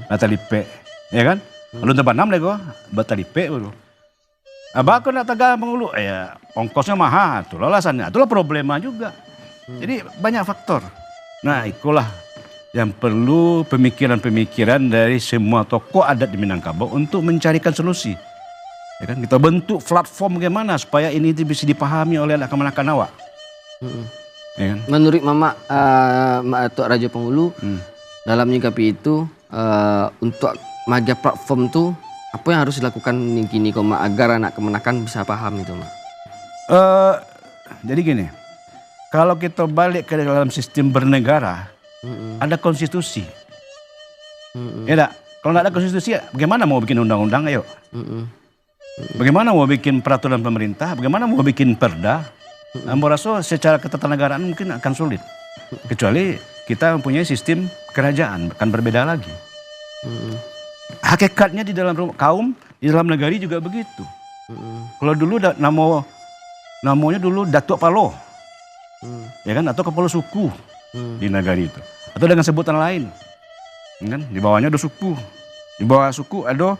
Natalipe. Ya kan? Lalu tempat 6 lego batalipe baru. Abah aku nak tegal pengulu ya ongkosnya mahal. Itulah alasannya. Itulah problema juga. Jadi banyak faktor. Nah, itulah yang perlu pemikiran-pemikiran dari semua tokoh adat di Minangkabau untuk mencarikan solusi. Ya kan? Kita bentuk platform bagaimana supaya ini bisa dipahami oleh anak kemenakan awak. Ya kan? Menurut mama Tok Raja Penghulu dalam menyikapi itu untuk maja platform tuh apa yang harus dilakukan kini koma agar anak kemenakan bisa paham itu mak? Jadi gini, kalau kita balik ke dalam sistem bernegara, ada konstitusi. Ya enggak? Kalau enggak ada konstitusi, bagaimana mau bikin undang-undang? Ayo. Bagaimana mau bikin peraturan pemerintah? Bagaimana mau bikin perda? Ambo rasa secara ketatanegaraan mungkin akan sulit. Kecuali kita mempunyai sistem kerajaan, akan berbeda lagi. Hakikatnya di dalam kaum, di dalam negari juga begitu. Kalau dulu namanya dulu Datuk Palo. Ya kan? Atau kepala suku. Di negari itu atau dengan sebutan lain kan di bawahnya ada suku, di bawah suku ada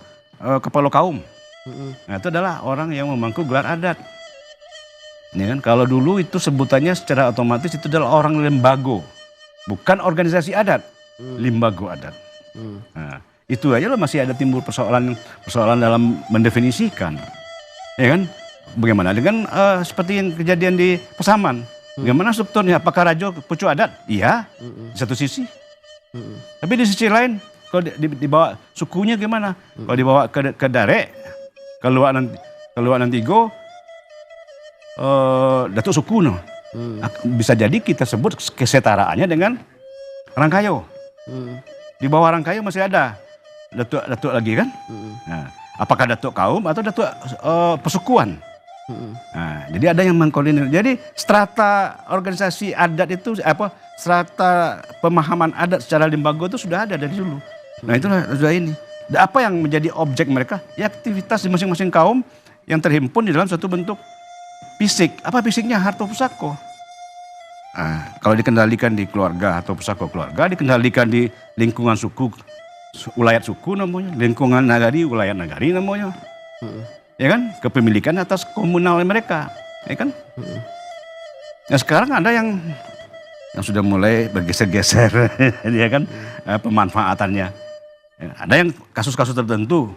kepala kaum. Nah, itu adalah orang yang memangku gelar adat ya kan. Kalau dulu itu sebutannya secara otomatis itu adalah orang lembago, bukan organisasi adat, lembago adat. Nah, itu aja loh masih ada timbul persoalan dalam mendefinisikan ya kan. Bagaimana dengan seperti yang kejadian di Pasaman? Bagaimana strukturnya? Apakah rajo pucuk adat? Iya, di satu sisi. Tapi di sisi lain, kalau dibawa sukunya gimana? Kalau dibawa ke Darek, keluar nanti go, Datuk suku no. Bisa jadi kita sebut kesetaraannya dengan Rangkayo. Di bawah Rangkayo masih ada Datuk lagi kan? Nah, apakah Datuk kaum atau Datuk pesukuan? Nah, jadi ada yang mengkoordinir. Jadi strata organisasi adat itu strata pemahaman adat secara lembaga itu sudah ada dari dulu. Nah, itulah sudah ini. Apa yang menjadi objek mereka? Ya aktivitas di masing-masing kaum yang terhimpun di dalam suatu bentuk fisik. Apa fisiknya? Harta pusako. Nah, kalau dikendalikan di keluarga atau pusako keluarga, dikendalikan di lingkungan suku ulayat suku namanya, lingkungan nagari, ulayat nagari namanya. Ya kan? Kepemilikan atas komunal mereka, ya kan? Nah sekarang ada yang sudah mulai bergeser-geser, ya kan? Pemanfaatannya. Ya, ada yang kasus-kasus tertentu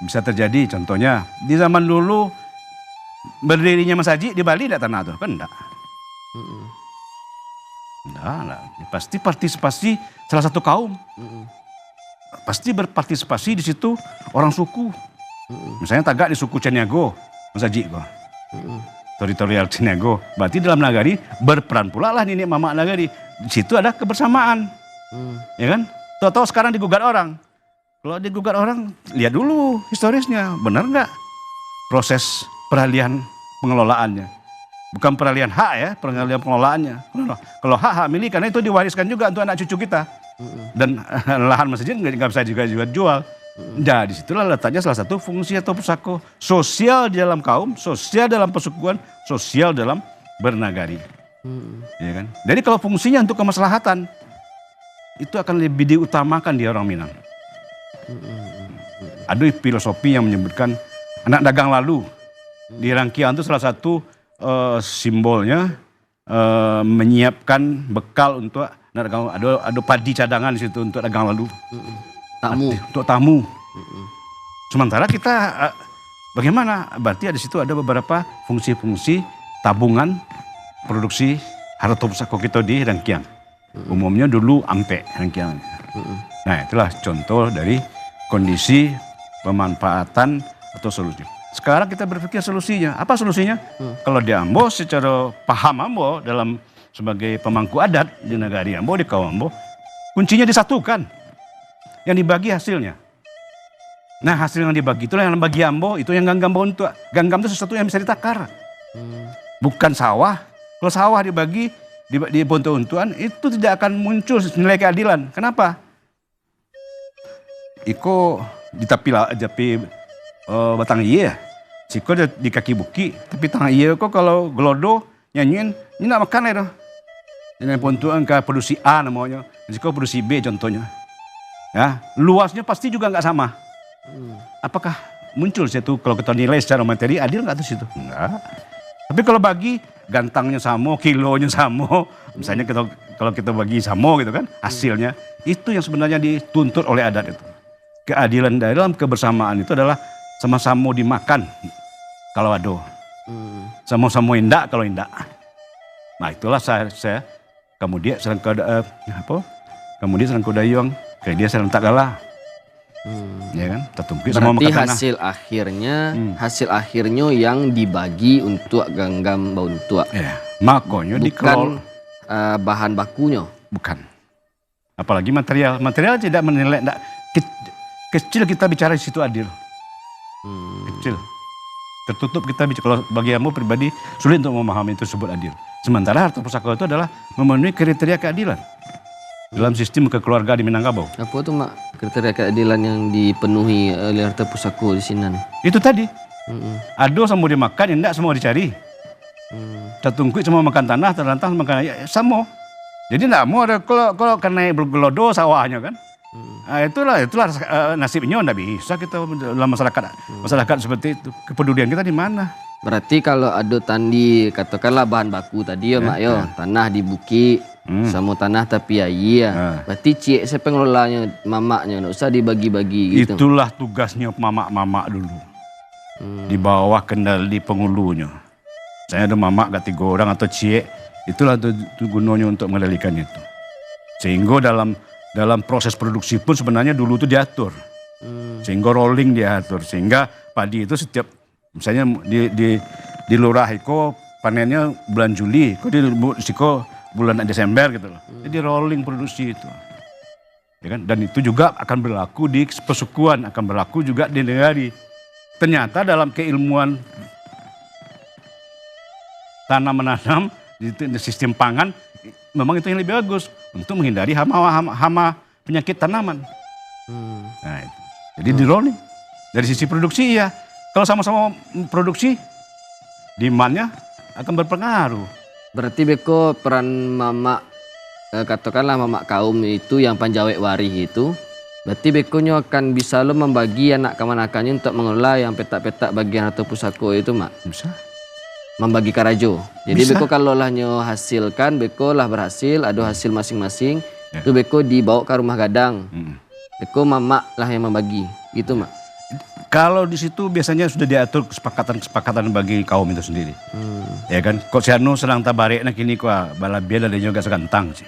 bisa terjadi, contohnya di zaman dulu berdirinya Mas Haji di Bali tidak tanah tuh, kan enggak? Enggak. Pasti partisipasi salah satu kaum. Pasti berpartisipasi di situ orang suku. Misalnya Tagak di suku Ceniago, Mas Haji kok. Teritorial Ceniago. Berarti dalam nagari berperan pula lah nenek mama nagari. Di situ ada kebersamaan. Ya kan? Tahu-tahu sekarang digugat orang. Kalau digugat orang, lihat dulu historisnya. Benar nggak proses peralihan pengelolaannya? Bukan peralihan hak ya, peralihan pengelolaannya. Kalau hak milik, karena itu diwariskan juga untuk anak cucu kita. Dan lahan masjid nggak bisa juga jual. Nah disitulah letaknya salah satu fungsi atau pusako. Sosial di dalam kaum, sosial dalam persukuan, sosial dalam bernagari. Ya kan? Jadi kalau fungsinya untuk kemaslahatan, itu akan lebih diutamakan di orang Minang. Ada filosofi yang menyebutkan anak dagang lalu. Di Rangkian itu salah satu simbolnya menyiapkan bekal untuk anak dagang. Ada padi cadangan di situ untuk dagang lalu. Untuk tamu. Sementara kita bagaimana? Berarti di situ ada beberapa fungsi-fungsi tabungan produksi harta pusako kita di Rangkian. Umumnya dulu ampe Rangkian. Nah itulah contoh dari kondisi pemanfaatan atau solusi. Sekarang kita berpikir solusinya. Apa solusinya? Kalau di Ambo secara paham Ambo dalam sebagai pemangku adat di nagari Ambo, di kaum Ambo, kuncinya disatukan. Yang dibagi hasilnya. Nah hasil yang dibagi itulah yang bagi Ambo, itu yang ganggam bontua. Ganggam itu sesuatu yang bisa ditakar. Bukan sawah. Kalau sawah dibagi di bontua-bontuan itu tidak akan muncul nilai keadilan. Kenapa? Iko di tapi batang iya. Siko di kaki buki, tapi tang iya kok kalau gelodo nyanyiin ini nak makan ya doh. Ini bontuan ke produksi A namanya, siko produksi B contohnya. Ya, luasnya pasti juga nggak sama. Apakah muncul situ kalau kita nilai secara materi adil nggak tuh situ? Enggak. Tapi kalau bagi gantangnya sama, kilonya sama, misalnya kalau kita bagi sama gitu kan, hasilnya itu yang sebenarnya dituntut oleh adat itu. Keadilan dalam kebersamaan itu adalah sama-sama dimakan kalau ada, sama-sama indak kalau indak. Nah itulah saya kemudian serang kemudian serang kodayong, kayak dia serang tak kalah. Ya kan, tertumpi semua makan tanah. Hasil akhirnya yang dibagi untuk ganggam bontua. Ya, makanya bukan bahan bakunya. Bukan. Apalagi material tidak menilai. Kecil kita bicara di situ adil. Kecil. Tertutup kita bicara. Kalau bagi kamu pribadi sulit untuk memahami itu tersebut adil. Sementara harta pusaka itu adalah memenuhi kriteria keadilan. Dalam sistem kekeluargaan di Minangkabau. Apa tuh mak kriteria keadilan yang dipenuhi oleh harta pusako di sini? Itu tadi. Ado sama dimakan, enggak semua dicari. Tertungkui semua makan tanah, terlantang makan ya, sama. Jadi enggak mau ada kalau karena bergelodo sawahnya kan. Nah, itulah nasibnya enggak bisa kita dalam masyarakat seperti itu. Kepedulian kita di mana? Berarti kalau ada tandi katakanlah bahan baku tadi ya mak yo, tanah di buki. Sama tanah tapi ya iya. Berarti cik saya pengelolanya mamaknya nggak usah dibagi-bagi gitu. Itulah tugasnya mamak-mamak dulu. Di bawah kendali penghulunya. Saya ada mamak gak 3 orang atau cik, itulah gunanya untuk mengendalikan itu. Sehingga dalam proses produksi pun sebenarnya dulu itu diatur. Sehingga rolling diatur, sehingga padi itu setiap misalnya di lurah iko panennya bulan Juli, kok di siko bulan Desember gitu loh. Jadi rolling produksi itu. Ya kan? Dan itu juga akan berlaku di persukuan, akan berlaku juga di negari. Ternyata dalam keilmuan tanam menanam di sistem pangan memang itu yang lebih bagus untuk menghindari hama penyakit tanaman. Nah, itu. Jadi di rolling. Dari sisi produksi ya, kalau sama-sama produksi demand-nya akan berpengaruh. Berarti beko peran mamak katakanlah mamak kaum itu yang panjawek warih itu Berarti bekonyo akan bisa lo membagi anak kemanakannya untuk mengelola yang petak-petak bagian harta pusako itu mak. Bisa. Membagi karajo. Jadi Bisa. beko kalau lah nyo hasilkan, beko lah berhasil, ada hasil masing-masing. Ya. Itu beko dibawa ke rumah gadang. Mm. Beko mamak lah yang membagi. Gitu mak. Kalau di situ biasanya sudah diatur kesepakatan bagi kaum itu sendiri. Ya kan, kok si anu senang tabarek nak kini kok bala biar ada juga segantang sih.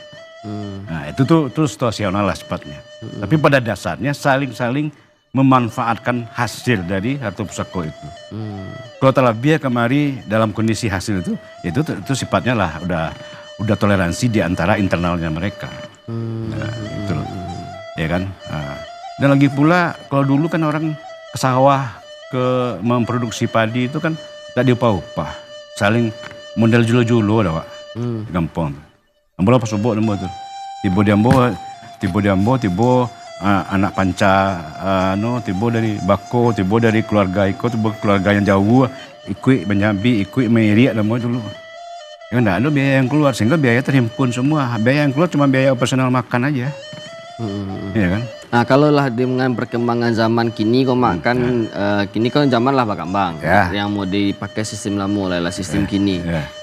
Nah itu tuh situasional lah sifatnya. Tapi pada dasarnya saling-saling memanfaatkan hasil dari harta pusako itu. Kalau terlebih kemari dalam kondisi hasil itu sifatnya lah udah toleransi di antara internalnya mereka. Nah, itu loh. Ya kan. Nah, dan lagi pula kalau dulu kan orang ke sawah ke memproduksi padi itu kan tak diupah-upah. Saling model julo-julo dah Pak. Gampang. Ambo apa sobok nemu tu. Tibo diambo, anak panca tibo dari bako, tibo dari keluarga tibo keluarga yang jauh, ikut Banyabi, ikut Meriak nemu dulu. Ya enggak ada biaya yang keluar sehingga biaya terhimpun semua. Biaya yang keluar cuma biaya operasional makan aja. Iya kan? Nah kalau lah dengan perkembangan zaman kini kau makan kini kan zaman lah Bakambang yang mau dipakai sistem lama lah sistem kini.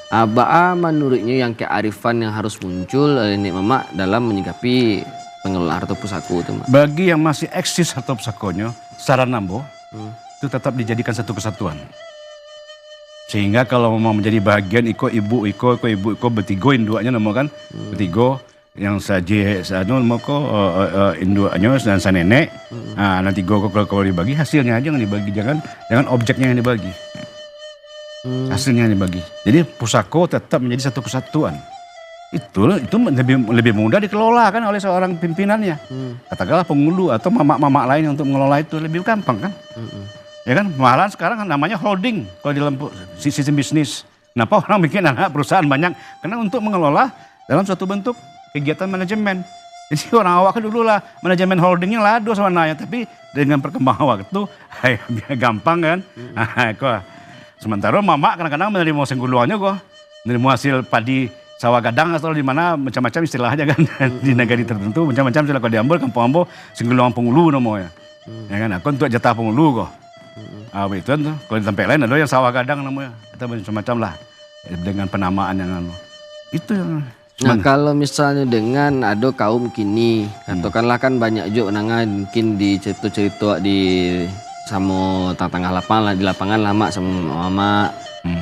Apa menurutnya yang kearifan yang harus muncul Nenek Mamak dalam menyikapi pengelolaan harta pusako itu Mak? Bagi yang masih eksis harta pusakonya secara nambo itu tetap dijadikan satu kesatuan. Sehingga kalau mau menjadi bagian iko ibu bertigo induaknya nama kan bertigo yang saja mau ko induaknya dan sa nenek. Nah, nanti kalau dibagi hasilnya aja yang dibagi, jangan objeknya yang dibagi. Hasilnya yang dibagi. Jadi pusako tetap menjadi satu kesatuan. Itu lebih mudah dikelola kan oleh seorang pimpinannya. Katakanlah penghulu atau mamak-mamak lain untuk mengelola itu lebih gampang kan. Ya kan, malahan sekarang namanya holding kalau di dalam sistem bisnis. Kenapa orang bikin anak perusahaan banyak? Karena untuk mengelola dalam suatu bentuk kegiatan manajemen. Jadi orang awak kan dulu lah manajemen holdingnya lado sama naya, tapi dengan perkembangan waktu gampang kan. Sementara mamak kadang-kadang menerima sengguluannya kok, menerima hasil padi sawah gadang atau di mana macam-macam istilahnya kan di negara tertentu macam-macam istilah kalau diambil kampung ambo sengguluan penghulu namanya. Ya kan, aku untuk jatah penghulu kok. Itu kan tuh. Kalau di tempat lain ada yang sawah gadang namanya. Kita macam-macam lah dengan penamaan yang anu. Itu yang. Nah kalau misalnya dengan ada kaum kini, katakanlah kan banyak juga nangan mungkin di cerita-cerita di sama tengah lapangan lah di lapangan lama sama mama.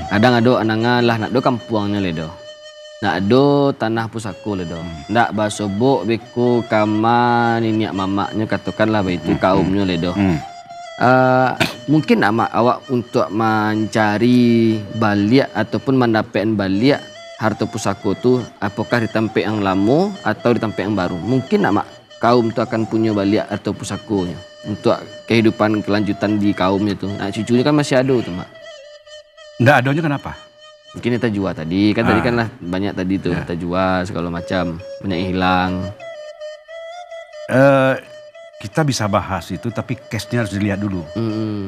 Kadang ada anangan lah nak do kampuangnya ledo. Nak do tanah pusako ledo. Nak basobok beko kama niniak mamaknya katakanlah itu kaumnya ledo. Mungkin awak untuk mencari baliak ataupun mendapatkan baliak harta pusako tu apakah di tempat yang lama atau di tempat yang baru? Mungkin kaum tu akan punya baliak harta pusakonya untuk kehidupan kelanjutan di kaumnya tu. Nah cucunya kan masih ada tu Mak. Nggak adanya kenapa? Mungkin kita jual tadi kan tadi kan lah banyak tadi tu kita jual segala macam banyak yang hilang. Kita bisa bahas itu tapi case-nya harus dilihat dulu.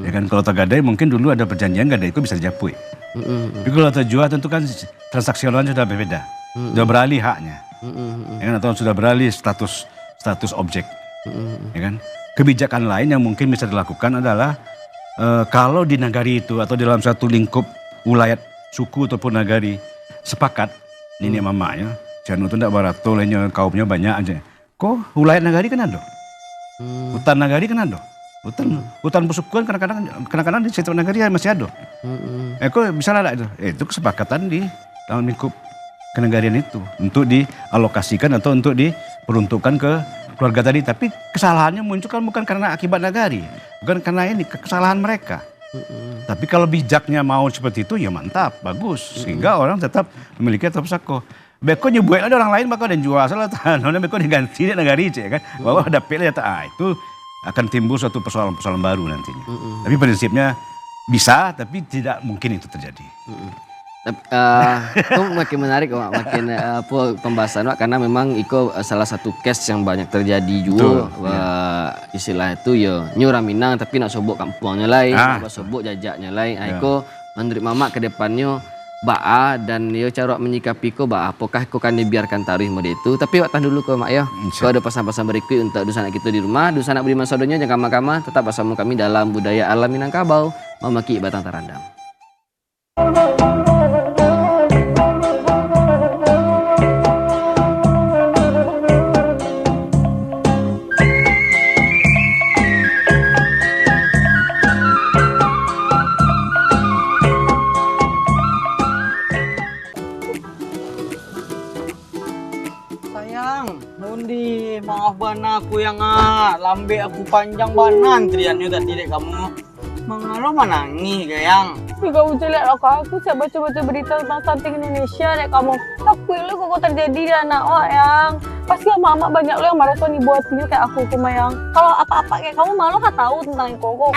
Ya kan kalau tergadai mungkin dulu ada perjanjian gadai itu bisa dijapui. Tapi kalau terjual tentu kan transaksionalnya sudah berbeda. Sudah beralih haknya. Ya kan, atau sudah beralih status objek. Ya kan? Kebijakan lain yang mungkin bisa dilakukan adalah kalau di nagari itu atau dalam satu lingkup wilayah suku ataupun nagari sepakat nenek mamanya jangan itu tidak barato lainnya kaumnya banyak aja. Kok wilayah nagari kan ada? Hutan nagari kan ada. Hutan pusukuan kadang-kadang di setiap nagari masih ada. Kok bisa ada itu? Itu kesepakatan di dalam lingkup kenegarian itu untuk dialokasikan atau untuk diperuntukkan ke keluarga tadi. Tapi kesalahannya muncul kan bukan karena akibat nagari, bukan karena ini kesalahan mereka. Tapi kalau bijaknya mau seperti itu ya mantap, bagus. Sehingga orang tetap memiliki harta pusako. Beko nyubuin ada orang lain bakal dan jual salah tanahnya beko diganti di negari kan. Bahwa ada pilih itu akan timbul suatu persoalan baru nantinya. Tapi prinsipnya bisa, tapi tidak mungkin itu terjadi. Itu makin menarik Mak, makin pembahasan Mak, karena memang itu salah satu case yang banyak terjadi juga. Istilah itu ya nyurah Minang tapi nak sobok kampungnya lain, nak sobok jajaknya lain. Itu menurut Mamak ke depannya Baa dan yo cara menyikapi ko ba apakah ko kan dibiarkan taruh mode itu tapi waktu dulu ko mak yo ko ada pesan-pesan berikut untuk dusun anak kita di rumah dusun anak Budiman Sadonyo jangan kama-kama tetap bersama kami dalam budaya alam Minangkabau memaki batang tarandam. Sayang, Nundi, maaf bana aku yang lambe aku panjang bana antriannya tadi dek kamu. Mengalo menangis gayang. Kamu jelek lah kak, aku siap baca-baca berita tentang stunting Indonesia dek kamu. Takut lo kok terjadi di anak lo yang. Pasti mama banyak lo yang maraton ibu hati kayak aku yang. Kalau apa-apa kayak kamu malu gak tahu tentang koko.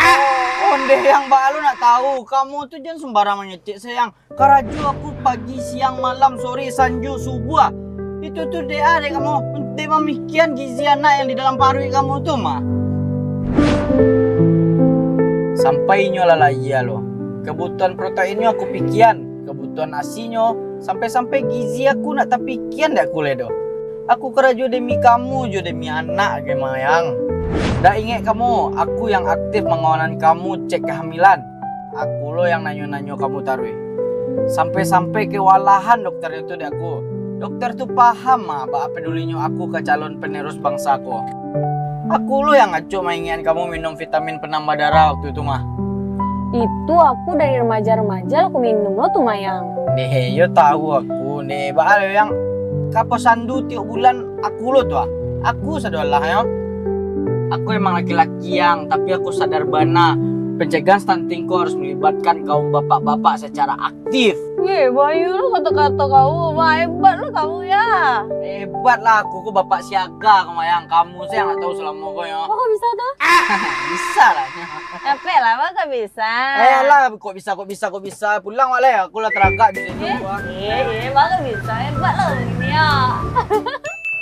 Onde yang balu nak tahu, kamu tuh jangan sembarang menyecek sayang. Karaju aku pagi, siang, malam, sore, sanju, subuh. Itu tuh DA deh kamu. Untuk memikian gizi anak yang di dalam paru kamu tuh mah. Sampai nyola lagi ya lo. Kebutuhan proteinnya aku pikian, kebutuhan asinya sampai-sampai gizi aku nak tapi pikian dak kuledo. Aku kerja demi kamu, jo demi anak ge mayang. Dak inget kamu, aku yang aktif mengawalan kamu cek kehamilan. Aku lo yang nanyo-nanyo kamu taruh. Sampai-sampai kewalahan dokter itu dek aku. Dokter tuh paham mah apa pedulinya aku ke calon penerus bangsaku. Aku lo yang ngaco mainin kamu minum vitamin penambah darah waktu itu mah. Itu aku dari remaja-remaja aku minum lo tuh mayang. Nih, yo tahu aku nih, bahal yang kaposandu tiap bulan aku lo tuh. Aku sadolah ya. Aku emang laki-laki yang, tapi aku sadar bana pencegahan stuntingku harus melibatkan kaum bapak-bapak secara aktif. Ye, Bayu lo kata-kata kamu, wah hebat lo kamu ya. Hebat lah aku bapak siaga kemayang kamu sih yang nggak tahu selama kau ya. Kok bisa tuh? Bisa lah. Capek lah, maka bisa. Lah, kok bisa. Pulang wale aku lah teragak di sini. Iya, maka bisa. Hebat lo ini ya.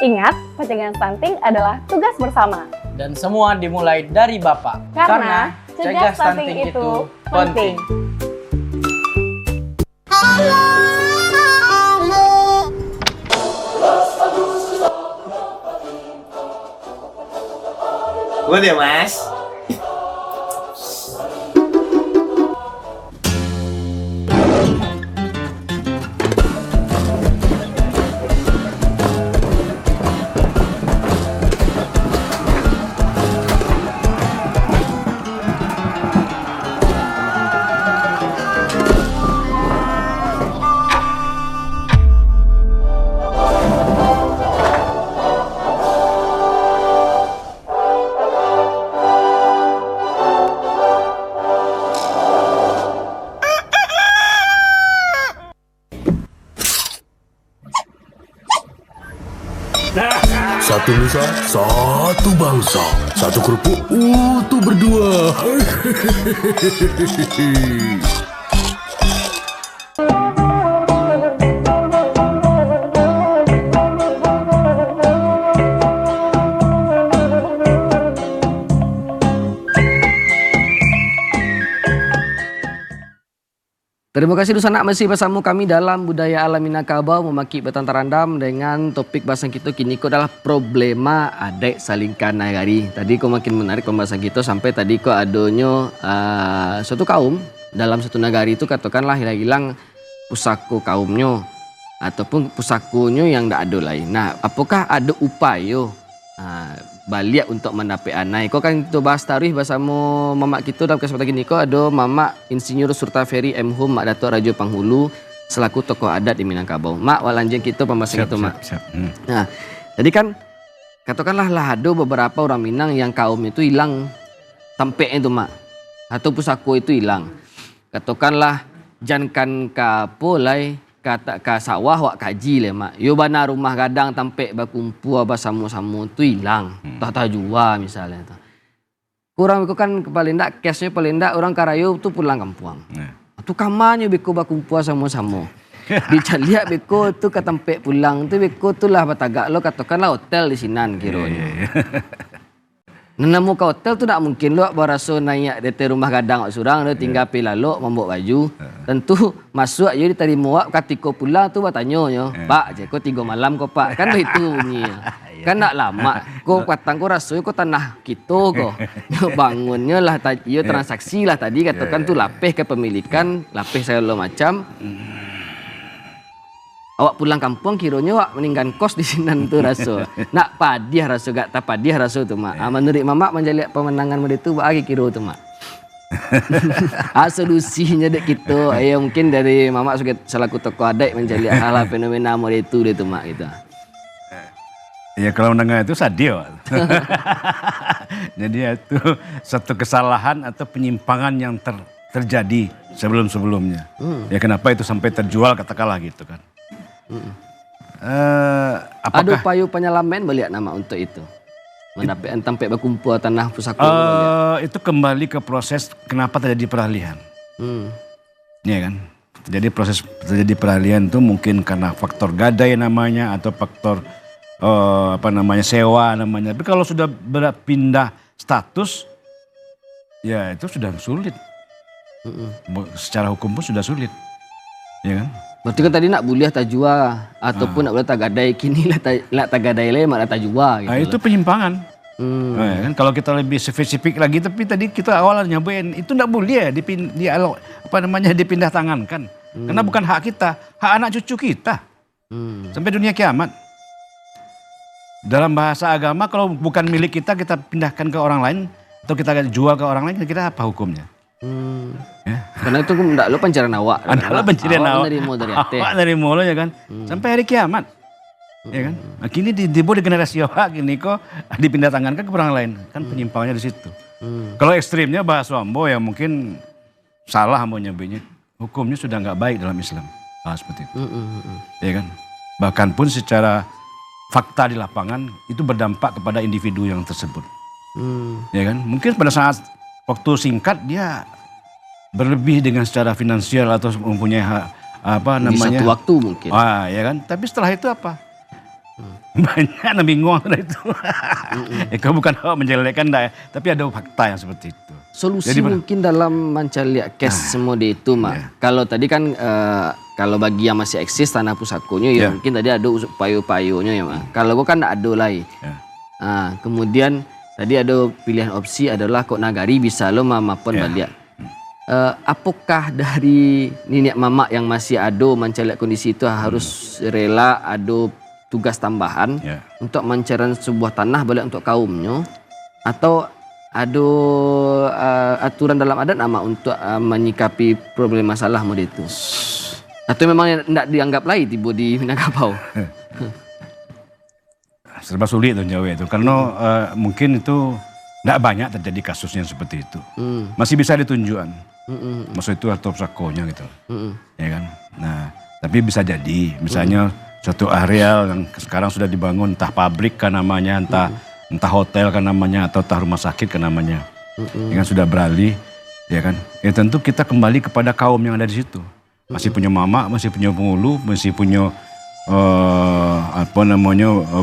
Ingat, pencegahan stunting adalah tugas bersama. Dan semua dimulai dari bapak. Karena cegah stunting itu penting. Good ya mas. Satu nusa, satu bangsa, satu kerupuk utuh berdua. Terima kasih Dusanak masih bersama kami dalam budaya alam Minangkabau memaki batang tarandam dengan topik bahasan kita kini ko adalah problema adek salingkan nagari. Tadi ko makin menarik pembahasan kita sampai tadi ko adonyo suatu kaum dalam satu nagari itu katakanlah hilang pusako kaumnya ataupun pusakonyo yang ndak ada lain. Nah, apakah ada upaya balik untuk mendapat anak? Kau kan kita bahas tarikh bersama mamak kita dalam kesempatan ini. Kau ada Mamak Insinyur Surtaferi M. Hum Mak Datuk Raja Panghulu selaku tokoh adat di Minangkabau. Mak, walanjeng kita pembahasan itu Mak. Nah, jadi kan katakanlah lah ada beberapa orang Minang yang kaum itu hilang tampeknya itu Mak. Atau pusako itu hilang. Katakanlah jankan kapolai kata ka sawah wak kaji le mak. Yo bana rumah gadang tampek bakumpul bersama-sama tu hilang. Tak jua misalnya tu. Kurang itu kan paling ndak kesnya paling ndak orang Karayo tu pulang kampung. Tu kamarnya beko bakumpul sama-sama. Dicaliak beko tu ke tampek pulang tu beko tu lah batagak lo katakanlah hotel di sinan kiranya. Nemu ke hotel tu tak mungkin lu baraso naik DT rumah gadang wak surang lu tinggal pi lalu membawa baju. Tentu masuk aja diterima wak ketika pulang tu bertanya nyo, Pak, kau 3 malam kau Pak. Kan itu bunyinya. Kan nak lama. Kau patang kau rasanya kau tanah kita kau. Bangunnya lah yo transaksi lah tadi katakan tu lapeh kepemilikan, lapeh segala macam. Awak pulang kampung kiranya awak meninggal kos di sini tu raso. Nak padiah raso gak tak padiah raso tu mak. Menurut mama menjadi pemenangan mode tu bagi kiro tu mak. Solusinya dek gitu. Ya mungkin dari mama sebagai selaku tokoh adik menjadi hal fenomena mode itu dia tu mak gitu. Ya kalau mendengar itu sadio. Jadi itu satu kesalahan atau penyimpangan yang terjadi sebelum-sebelumnya. Ya kenapa itu sampai terjual katakanlah gitu kan. Ada upaya penyelaman melihat nama untuk itu. Mendapat sampai berkumpul tanah pusaka. Itu kembali ke proses kenapa terjadi peralihan. Ya kan. Terjadi peralihan itu mungkin karena faktor gadai namanya atau faktor sewa namanya. Tapi kalau sudah berpindah status, ya itu sudah sulit. Secara hukum pun sudah sulit, ya kan? Berarti kan tadi nak buliah tak jual ataupun nak boleh tak gadai kini lah tak gadai le mak tak jual gitu. Itu penyimpangan. Ya kan? Kalau kita lebih spesifik lagi, tapi tadi kita awalnya nyobain itu nak boleh dipindah tangan kan? Karena bukan hak kita, hak anak cucu kita. Sampai dunia kiamat. Dalam bahasa agama kalau bukan milik kita pindahkan ke orang lain atau kita jual ke orang lain, kira apa hukumnya? Ya. Karena itu ndak lo pencarian awak. Adalah pencarian awak. Awak dari mula ya kan. Sampai hari kiamat. Ya kan? Nah, kini di generasi awak kini kok dipindah tangankan ke orang lain. Kan penyimpangannya di situ. Kalau ekstrimnya bahasa Ambo yang mungkin salah Ambo nyebutnya. Hukumnya sudah nggak baik dalam Islam. Seperti itu. Ya kan? Bahkan pun secara fakta di lapangan itu berdampak kepada individu yang tersebut. Ya kan? Mungkin pada saat waktu singkat dia berlebih dengan secara finansial atau mempunyai di satu waktu mungkin. Ya kan? Tapi setelah itu apa? Banyak yang bingung setelah itu. Itu bukan menjelekkan ya, tapi ada fakta yang seperti itu. Solusi jadi, mungkin dalam mencari case semua itu mak. Kalau tadi kan kalau bagi yang masih eksis tanah pusakonya ya mungkin tadi ada upaya-upayanya ya mak. Kalau gua kan ada lagi. Kemudian tadi ada pilihan opsi adalah kok nagari bisa lo mama pun balik. Apakah dari nenek mama yang masih ada mencari kondisi itu harus rela ada tugas tambahan untuk mencari sebuah tanah balik untuk kaumnya atau ada aturan dalam adat nama untuk menyikapi problem masalah mode itu atau memang tidak dianggap lain tiba di Minangkabau? Serba sulit tuh jawab itu karena mungkin itu tidak banyak terjadi kasusnya seperti itu. Masih bisa ditunjukkan. Maksud itu atau sakonya gitu. Ya kan. Nah, tapi bisa jadi misalnya suatu areal yang sekarang sudah dibangun entah pabrik kan namanya, entah hotel kan namanya atau entah rumah sakit kan namanya. Ya kan sudah beralih, ya kan. Ya tentu kita kembali kepada kaum yang ada di situ. Masih punya mama, masih punya penghulu, masih punya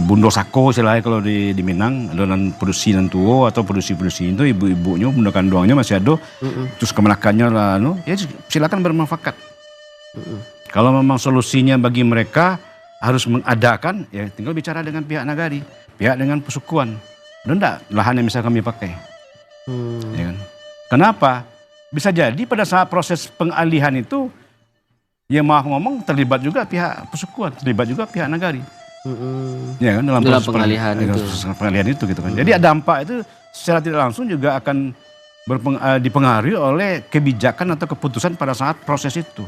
bundo sako istilahnya kalau di Minang, dan produksi dan tuo atau produksi itu ibu-ibunya bunda kandungnya masih ada, terus kemenakannya lah, ya silakan bermanfaat. Kalau memang solusinya bagi mereka harus mengadakan, ya tinggal bicara dengan pihak nagari, pihak dengan pesukuan, dan enggak lahan yang bisa kami pakai, ya kan? Kenapa? Bisa jadi pada saat proses pengalihan itu ya maaf ngomong terlibat juga pihak pesukuan, terlibat juga pihak nagari. Ya kan dalam proses pengalihan itu gitu kan. Jadi dampak itu secara tidak langsung juga akan dipengaruhi oleh kebijakan atau keputusan pada saat proses itu.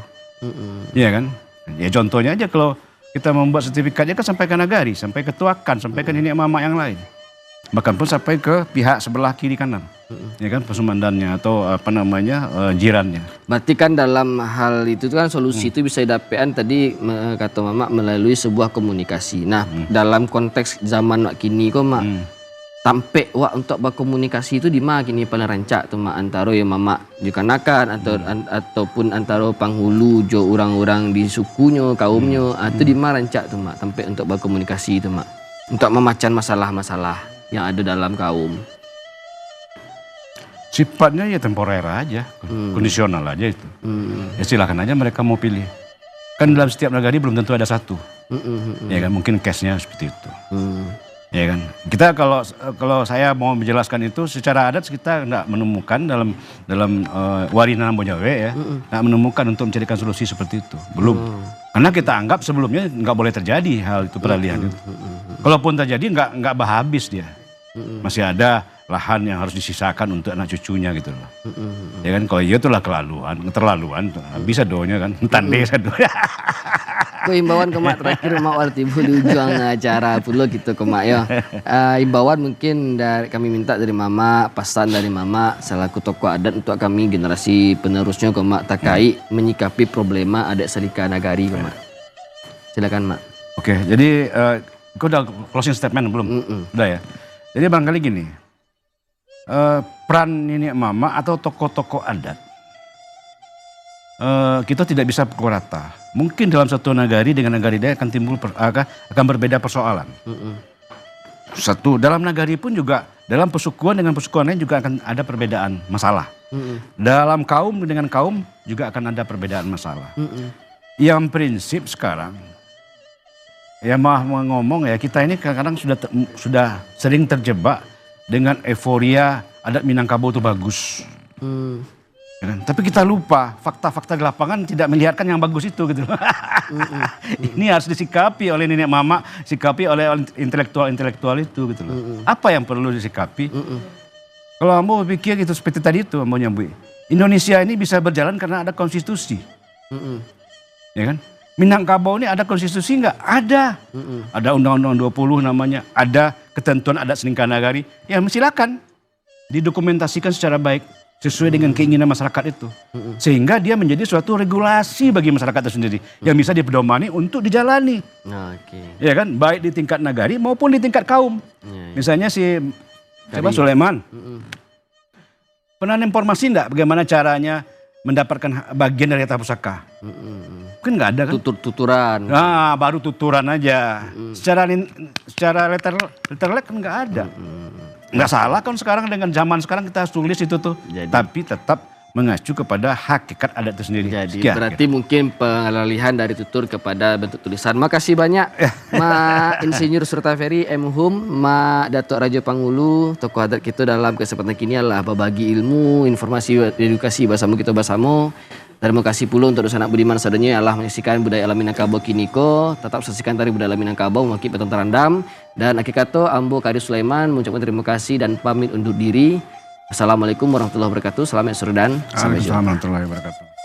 Ya kan? Ya contohnya aja kalau kita membuat sertifikatnya kan sampai ke nagari, sampai ke tuakan, sampai ke nenek mama yang lain. Bahkan pun sampai ke pihak sebelah kiri kanan. Ya kan pesumandannya atau jirannya. Berarti kan dalam hal itu kan solusi itu bisa didapatkan tadi kata mama melalui sebuah komunikasi. Nah, dalam konteks zaman kini kok mak sampai untuk berkomunikasi itu di mana kini paling rancak tuh mak antara ya mama dikanakan ataupun antara penghulu jo orang-orang di sukunya, kaumnya atau di mana rancak tuh mak sampai untuk berkomunikasi itu mak. Untuk memecahkan masalah-masalah yang ada dalam kaum. sifatnya ya temporer aja, kondisional aja itu. Ya silakan aja mereka mau pilih. Kan dalam setiap nagari belum tentu ada satu. Ya kan, mungkin case-nya seperti itu. Ya kan, kita kalau saya mau menjelaskan itu secara adat kita nggak menemukan dalam Warina Nambojawe ya, nggak menemukan untuk mencarikan solusi seperti itu, belum. Karena kita anggap sebelumnya nggak boleh terjadi hal itu, peralihan itu. Kalaupun terjadi nggak habis dia, masih ada lahan yang harus disisakan untuk anak cucunya gitu loh. Ya kan, kalau iya itulah keterlaluan, bisa doanya kan, tandai satu. Ku imbauan kemak terakhir mak wal tibu di ujung acara pulo gitu kemak ya. Imbauan mungkin dari kami minta dari mama, pesan dari mama selaku tokoh adat untuk kami generasi penerusnya kemak takai menyikapi problema adat Salika Nagari kemak. Silakan mak. Oke, jadi kau udah closing statement belum? Udah ya. Jadi barangkali gini, peran nenek mama atau tokoh-tokoh adat kita tidak bisa pukul rata. Mungkin dalam satu nagari dengan nagari lain akan timbul akan berbeda persoalan. Satu dalam nagari pun juga dalam pesukuan dengan pesukuan lain juga akan ada perbedaan masalah. Dalam kaum dengan kaum juga akan ada perbedaan masalah. Yang prinsip sekarang ya mah ngomong ya, kita ini kadang-kadang sudah sering terjebak dengan euforia adat Minangkabau itu bagus. Ya kan? Tapi kita lupa fakta-fakta di lapangan tidak melihatkan yang bagus itu gitu. Ini harus disikapi oleh nenek mama, sikapi oleh intelektual itu gitu loh. Apa yang perlu disikapi? Kalau Ambo pikir gitu seperti tadi itu Ambo nyambui. Indonesia ini bisa berjalan karena ada konstitusi. Ya kan? Minangkabau ini ada konstitusi nggak? Ada. Ada Undang-Undang 20 namanya, ada ketentuan adat Salika Nagari. Ya silakan didokumentasikan secara baik sesuai dengan keinginan masyarakat itu. Sehingga dia menjadi suatu regulasi bagi masyarakat itu sendiri yang bisa dipedomani untuk dijalani. Ya kan, baik di tingkat nagari maupun di tingkat kaum. Misalnya si Sulaiman. Pernah informasi enggak bagaimana caranya mendapatkan bagian dari harta pusaka? Mungkin nggak ada kan? Tuturan. Nah, baru tuturan aja. Secara letterlek kan nggak ada. Nggak salah kan sekarang dengan zaman sekarang kita harus tulis itu tuh. Tapi tetap mengacu kepada hakikat adat itu sendiri. Jadi berarti mungkin pengalihan dari tutur kepada bentuk tulisan. Makasih banyak Ma Insinyur Surtaferi M. Hum, Ma Datuk Rajo Pangulu, tokoh adat kita dalam kesempatan kini adalah berbagi ilmu, informasi, edukasi bahasamu kita bahasamu. Terima kasih pula untuk anak Budiman Sadonyo yang telah menyaksikan budaya alam Minangkabau Kiniko. Tetap saksikan tari budaya alam Minangkabau mewakili Batang Tarandam. Dan akhir kata Ambo Kadi Sulaiman mengucapkan terima kasih dan pamit undur diri. Assalamualaikum warahmatullahi wabarakatuh. Selamat sore dan sampai jumpa. Assalamualaikum warahmatullahi wabarakatuh.